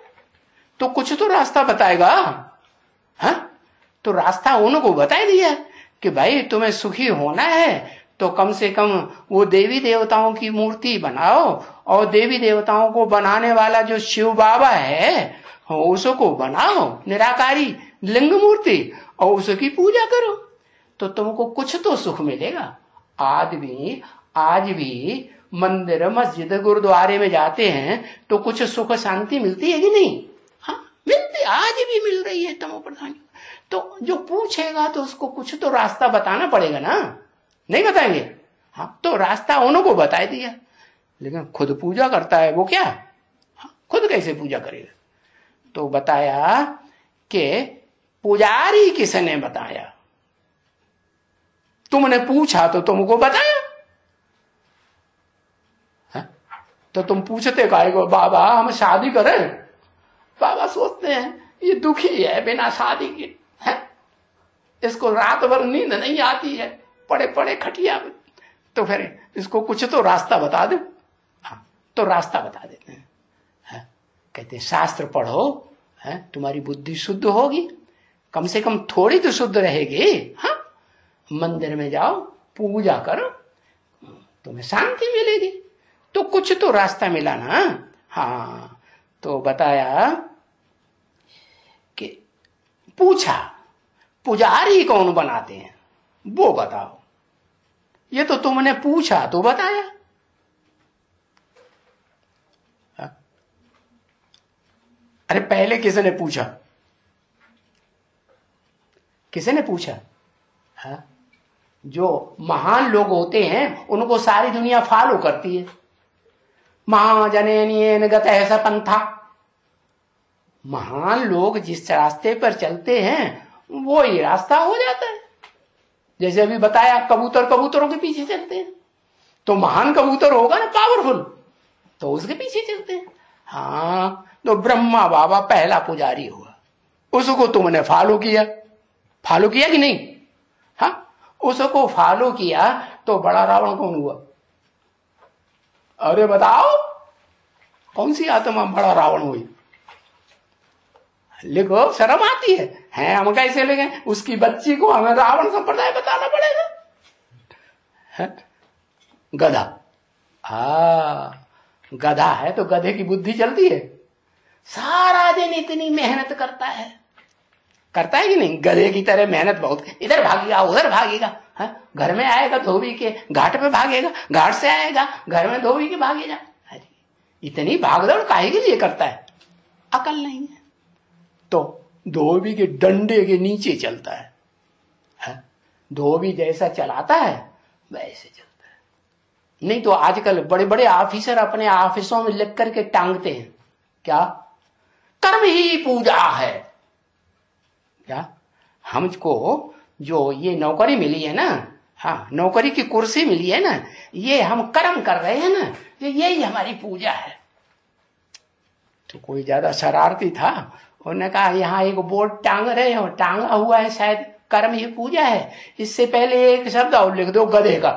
तो कुछ तो रास्ता बताएगा। हाँ तो रास्ता उनको बता दिया कि भाई तुम्हें सुखी होना है तो कम से कम वो देवी देवताओं की मूर्ति बनाओ, और देवी देवताओं को बनाने वाला जो शिव बाबा है उसको बनाओ निराकारी लिंग मूर्ति और उसकी पूजा करो तो तुमको कुछ तो सुख मिलेगा। आज भी मंदिर मस्जिद गुरुद्वारे में जाते हैं तो कुछ सुख शांति मिलती है कि नहीं? हाँ मिलती, आज भी मिल रही है तमो प्रधान। तो जो पूछेगा तो उसको कुछ तो रास्ता बताना पड़ेगा ना, नहीं बताएंगे? हाँ तो रास्ता उनको बता दिया, लेकिन खुद पूजा करता है वो क्या? हाँ, खुद कैसे पूजा करेगा? तो बताया कि पुजारी किसने बताया? तुमने पूछा तो तुमको बताया। हाँ? तो तुम पूछते काहे को? बाबा हम शादी करें? बाबा सोचते हैं ये दुखी है बिना शादी के, है? इसको रात भर नींद नहीं आती है, पड़े पड़े खटिया में, तो फिर इसको कुछ तो रास्ता बता दो। हाँ तो रास्ता बता देते हैं। कहते हैं शास्त्र पढ़ो, है तुम्हारी बुद्धि शुद्ध होगी, कम से कम थोड़ी तो शुद्ध रहेगी। हाँ मंदिर में जाओ पूजा करो तुम्हें शांति मिलेगी। तो कुछ तो रास्ता मिला ना। हाँ तो बताया कि पूछा पुजारी कौन बनाते हैं वो बताओ। ये तो तुमने पूछा तो बताया। अरे पहले किसने पूछा? किसने पूछा? हाँ? जो महान लोग होते हैं उनको सारी दुनिया फॉलो करती है। महाजनेन गत ऐसा पंथा, महान लोग जिस रास्ते पर चलते हैं वो ही रास्ता हो जाता है। जैसे अभी बताया कबूतर कबूतरों के पीछे चलते हैं, तो महान कबूतर होगा ना पावरफुल, तो उसके पीछे चलते हैं। हाँ तो ब्रह्मा बाबा पहला पुजारी हुआ, उसको तुमने फॉलो किया। फॉलो किया कि नहीं? हाँ उसको फॉलो किया तो बड़ा रावण कौन हुआ? अरे बताओ कौन सी आत्मा बड़ा रावण हुई? लिखो, शर्म आती है हम कैसे लिखें? उसकी बच्ची को हमें रावण संप्रदाय बताना पड़ेगा? है? गधा, गधा है तो गधे की बुद्धि चलती है। सारा दिन इतनी मेहनत करता है कि नहीं? गधे की तरह मेहनत बहुत, इधर भागेगा उधर भागेगा, घर में आएगा धोबी के घाट पे भागेगा, घाट से आएगा घर में धोबी के भागेगा। अरे इतनी भागदौड़ काहे के लिए करता है? अकल नहीं है। तो धोबी के डंडे के नीचे चलता है। धोबी जैसा चलाता है वैसे चलता है। नहीं तो आजकल बड़े बड़े ऑफिसर अपने ऑफिसों में लिख करके टांगते हैं, क्या? कर्म ही पूजा है। क्या? हमको जो ये नौकरी मिली है ना, नौकरी की कुर्सी मिली है ना, ये हम कर्म कर रहे हैं ना, यही हमारी पूजा है। तो कोई ज्यादा शरारती था, उन्होंने कहा यहाँ एक बोर्ड टांग रहे हो, टांगा हुआ है शायद कर्म ही पूजा है, इससे पहले एक शब्द और लिख दो, गधे का।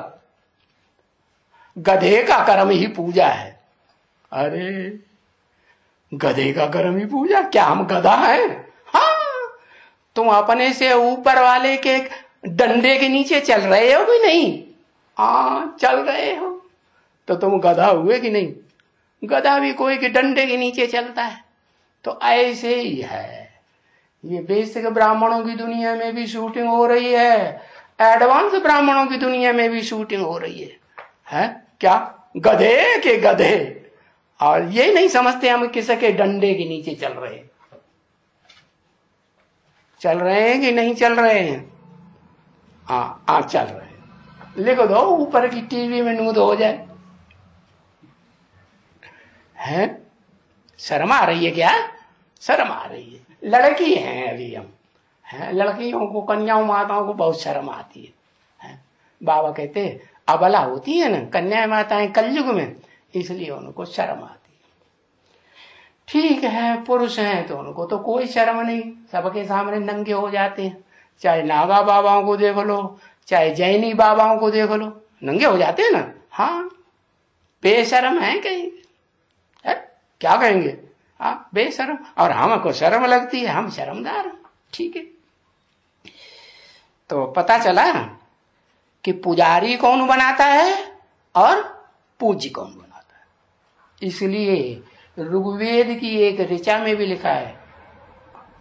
गधे का कर्म ही पूजा है। अरे गधे का कर्म ही पूजा? क्या हम गधा हैं? तुम अपने से ऊपर वाले के डंडे के नीचे चल रहे हो कि नहीं? चल रहे हो तो तुम गधा हुए कि नहीं? गधा भी कोई के डंडे के नीचे चलता है। तो ऐसे ही है, ये बेसिक ब्राह्मणों की दुनिया में भी शूटिंग हो रही है, एडवांस ब्राह्मणों की दुनिया में भी शूटिंग हो रही है? क्या? गधे के गधे, और ये नहीं समझते हम किसके डंडे के नीचे चल रहे हैं। चल रहे हैं कि नहीं चल रहे हैं? चल रहे हैं। लिख दो, ऊपर की टीवी में नूद हो जाए। हैं? शर्म आ रही है क्या? शर्म आ रही है। लड़की हैं अभी हम, लड़कियों को, कन्याओं माताओं को बहुत शर्म आती है। बाबा कहते अबला होती है ना कन्या माताएं कलयुग में, इसलिए उनको शर्म आती है। ठीक है, पुरुष हैं तो उनको तो कोई शर्म नहीं, सबके सामने नंगे हो जाते हैं। चाहे नागा बाबाओं को देख लो, चाहे जैनी बाबाओं को देख लो, नंगे हो जाते हैं ना। बेशर्म है कहीं, क्या कहेंगे? बेशर्म। और हमको शर्म लगती है, हम शर्मदार। ठीक है, तो पता चला कि पुजारी कौन बनाता है और पूज्य कौन बनाता है। इसलिए ऋग्वेद की एक ऋचा में भी लिखा है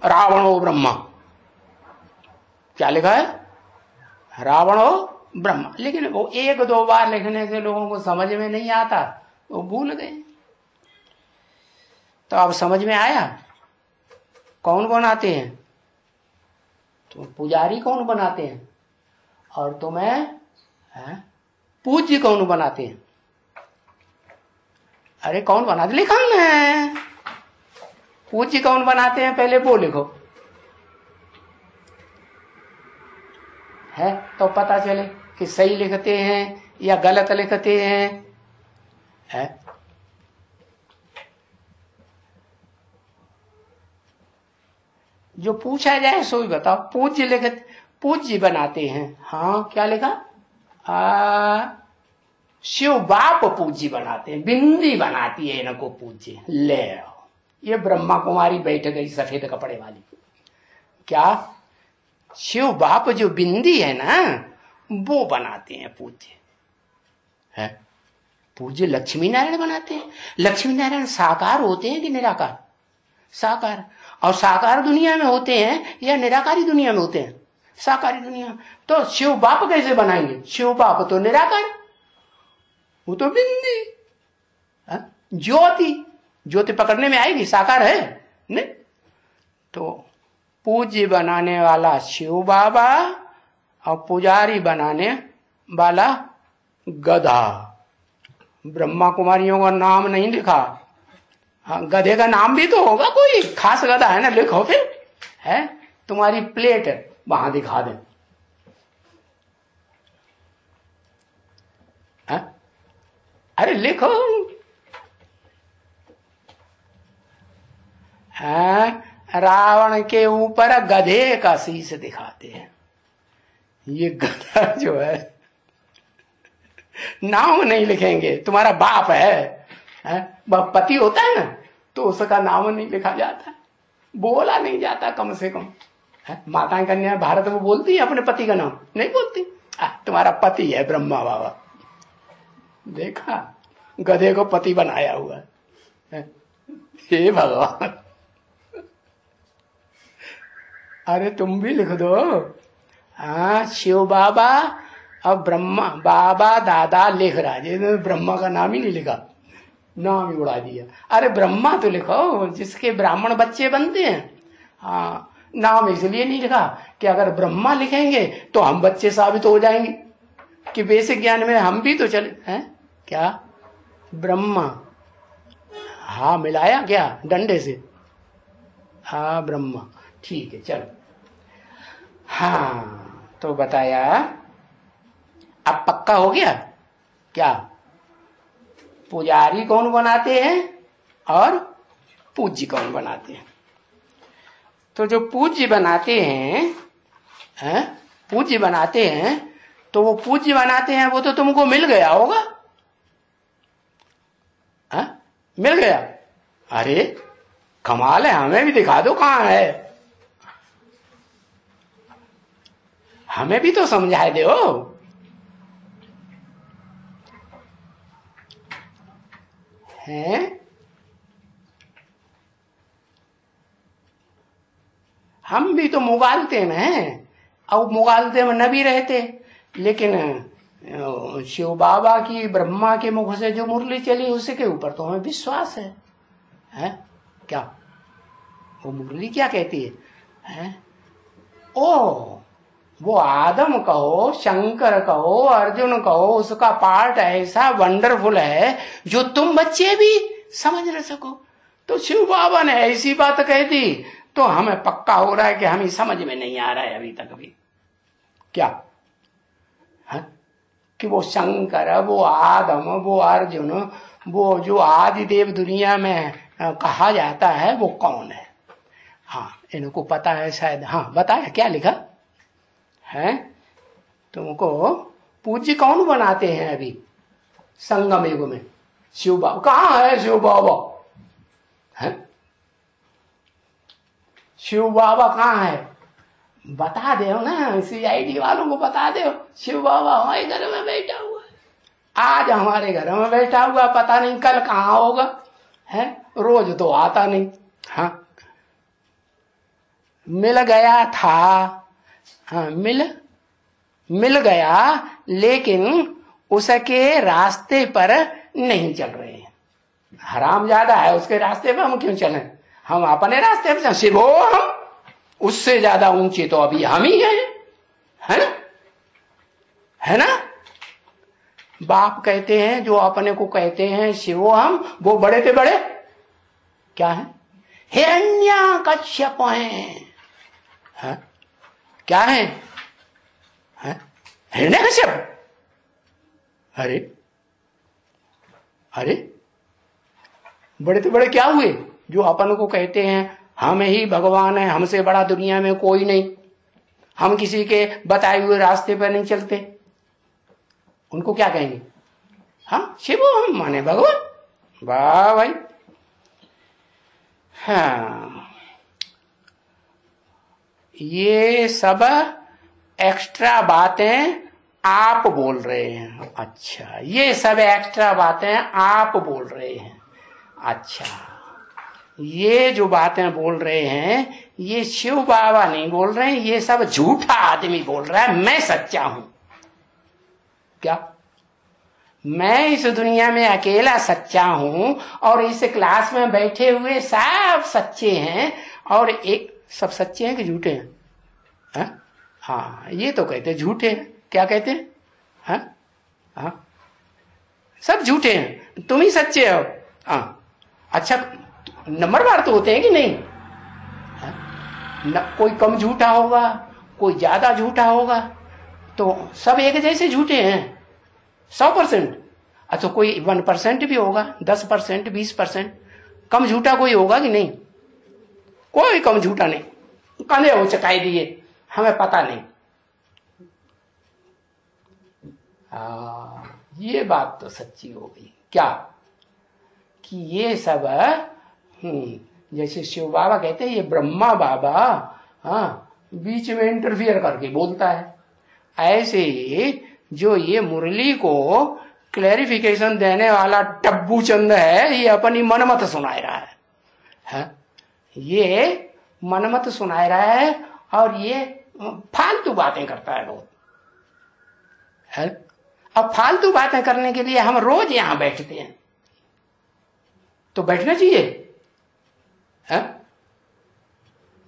रावणो ब्रह्मा। क्या लिखा है? रावणो ब्रह्मा। लेकिन वो एक दो बार लिखने से लोगों को समझ में नहीं आता, वो भूल गए। तो अब समझ में आया कौन बनाते हैं? तो पुजारी कौन बनाते हैं और तुम्हें पूज्य कौन बनाते हैं? अरे कौन बनाते? लिखा है। पूज्य कौन बनाते हैं पहले वो लिखो, है तो पता चले कि सही लिखते हैं या गलत लिखते हैं। जो पूछा जाए सो ही बताओ। पूज्य लिखते, पूज्य बनाते हैं। क्या लिखा? शिव बाप पूज्य बनाते हैं, बिंदी बनाती है इनको पूज्य। ले ये ब्रह्मा कुमारी बैठ गई सफेद कपड़े वाली। क्या? शिव बाप जो बिंदी है ना, वो बनाते हैं पूज्य। है पूज्य लक्ष्मी नारायण बनाते हैं। लक्ष्मी नारायण साकार होते हैं कि निराकार? साकार। और साकार दुनिया में होते हैं या निराकारी दुनिया में होते हैं? साकारी दुनिया। तो शिव बाप कैसे बनाएंगे? शिव बाप तो निराकार, वो तो बिंदी। ज्योति, ज्योति पकड़ने में आएगी, साकार है नहीं। तो पूज्य बनाने वाला शिव बाबा और पुजारी बनाने वाला गधा। ब्रह्मा कुमारियों का नाम नहीं लिखा। गधे का नाम भी तो होगा, कोई खास गधा है ना, लिखो फिर। है तुम्हारी प्लेट वहां दिखा दे। अरे लिखो। रावण के ऊपर गधे का शीश दिखाते हैं। ये गधा जो है नाम नहीं लिखेंगे। तुम्हारा बाप है, पति होता है ना, तो उसका नाम नहीं लिखा जाता। बोला नहीं जाता कम से कम। माता कन्या भारत में बोलती है अपने पति का नाम? नहीं बोलती। तुम्हारा पति है ब्रह्मा बाबा, देखा गधे को पति बनाया हुआ है। हे भगवान, अरे तुम भी लिख दो। हाँ, शिव बाबा और ब्रह्मा बाबा दादा लिख रहा है, ब्रह्मा का नाम ही नहीं लिखा, नाम ही उड़ा दिया। अरे ब्रह्मा तो लिखो जिसके ब्राह्मण बच्चे बनते हैं। हाँ, नाम इसलिए नहीं लिखा कि अगर ब्रह्मा लिखेंगे तो हम बच्चे साबित हो जाएंगे कि बेसिक ज्ञान में हम भी तो चले हैं। क्या ब्रह्मा? हाँ, मिलाया क्या डंडे से? हाँ ब्रह्मा, ठीक है चलो। हाँ तो बताया, अब पक्का हो गया। क्या पुजारी कौन बनाते हैं और पूज्य कौन बनाते हैं? तो जो पूज्य बनाते हैं, पूज्य बनाते हैं, तो वो पूज्य बनाते हैं वो तो तुमको मिल गया होगा। मिल गया? अरे कमाल है, हमें भी दिखा दो कहां है, हमें भी तो समझा दो। हैं? हम भी तो मुगालते में हैं, अब मुगालते में न भी रहते, लेकिन शिव बाबा की ब्रह्मा के मुख से जो मुरली चली उसके ऊपर तो हमें विश्वास है। हैं? क्या वो मुरली क्या कहती है? हैं? ओ वो आदम कहो, शंकर कहो, अर्जुन कहो, उसका पार्ट ऐसा वंडरफुल है जो तुम बच्चे भी समझ न सको। तो शिव बाबा ने ऐसी बात कह दी तो हमें पक्का हो रहा है कि हमें समझ में नहीं आ रहा है अभी तक भी। क्या है? कि वो शंकर, वो आदम, वो अर्जुन, वो जो आदि देव दुनिया में कहा जाता है वो कौन है? हाँ, इनको पता है शायद। हाँ बताया, क्या लिखा है? तुमको पूज्य कौन बनाते हैं अभी संगम युग में? शिव बाबा। कहाँ है शिव बाबा? है शिव बाबा कहाँ है? बता दो ना, CID वालों को बता दो। शिव बाबा हमारे घर में बैठा हुआ है, आज हमारे घर में बैठा हुआ, पता नहीं कल कहाँ होगा। है रोज तो आता नहीं। हाँ मिल गया था। हाँ मिल गया, लेकिन उसके रास्ते पर नहीं चल रहे हैं। हराम ज्यादा है उसके रास्ते पर, हम क्यों चलें? हम अपने रास्ते पर शिवो, हम उससे ज्यादा ऊंचे तो अभी हम ही हैं, है ना? है ना? बाप कहते हैं, जो अपने को कहते हैं शिवो हम, वो बड़े से बड़े क्या है? हिरण्यकश्यप हैं। क्या है? हिरण्यकश्यप। अरे अरे बड़े तो बड़े क्या हुए जो अपन को कहते हैं हम ही भगवान है, हमसे बड़ा दुनिया में कोई नहीं, हम किसी के बताए हुए रास्ते पर नहीं चलते। उनको क्या कहेंगे? हाँ शिवो हम माने भगवान। वाह भाई। हाँ ये सब एक्स्ट्रा बातें आप बोल रहे हैं। अच्छा, ये सब एक्स्ट्रा बातें आप बोल रहे हैं। अच्छा, ये जो बातें बोल रहे हैं ये शिव बाबा नहीं बोल रहे हैं, ये सब झूठा आदमी बोल रहा है। मैं सच्चा हूं। क्या मैं इस दुनिया में अकेला सच्चा हूं और इस क्लास में बैठे हुए सब सच्चे हैं? और एक सब सच्चे हैं कि झूठे हैं? हाँ ये तो कहते हैं झूठे हैं। क्या कहते हैं? हाँ सब झूठे हैं, तुम ही सच्चे हो। हाँ अच्छा, नंबरवार तो होते हैं कि नहीं? कोई कम झूठा होगा, कोई ज्यादा झूठा होगा, तो सब एक जैसे झूठे हैं 100%। अच्छा कोई 1% भी होगा, 10%, 20%, कम झूठा कोई होगा कि नहीं? कोई कम झूठा नहीं, कंधे हो चकाई दिए, हमें पता नहीं। ये बात तो सच्ची हो गई। क्या कि ये सब जैसे शिव बाबा कहते हैं ये ब्रह्मा बाबा, हाँ, बीच में इंटरफियर करके बोलता है। ऐसे ही जो ये मुरली को क्लैरिफिकेशन देने वाला टब्बू चंद है, ये अपनी मनमत सुनाए रहा है, ये मनमत सुनाए रहा है और ये फालतू बातें करता है बहुत है। अब फालतू बातें करने के लिए हम रोज यहां बैठते हैं, तो बैठना चाहिए है?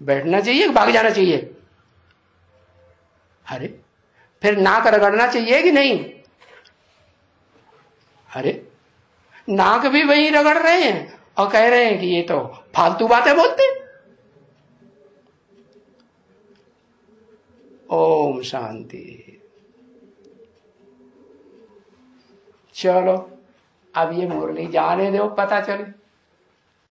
बैठना चाहिए, भाग जाना चाहिए? अरे फिर नाक रगड़ना चाहिए कि नहीं? अरे नाक भी वही रगड़ रहे हैं और कह रहे हैं कि ये तो फालतू बातें बोलते हैं। ओम शांति। चलो अब ये मुरली जाने दो, पता चले।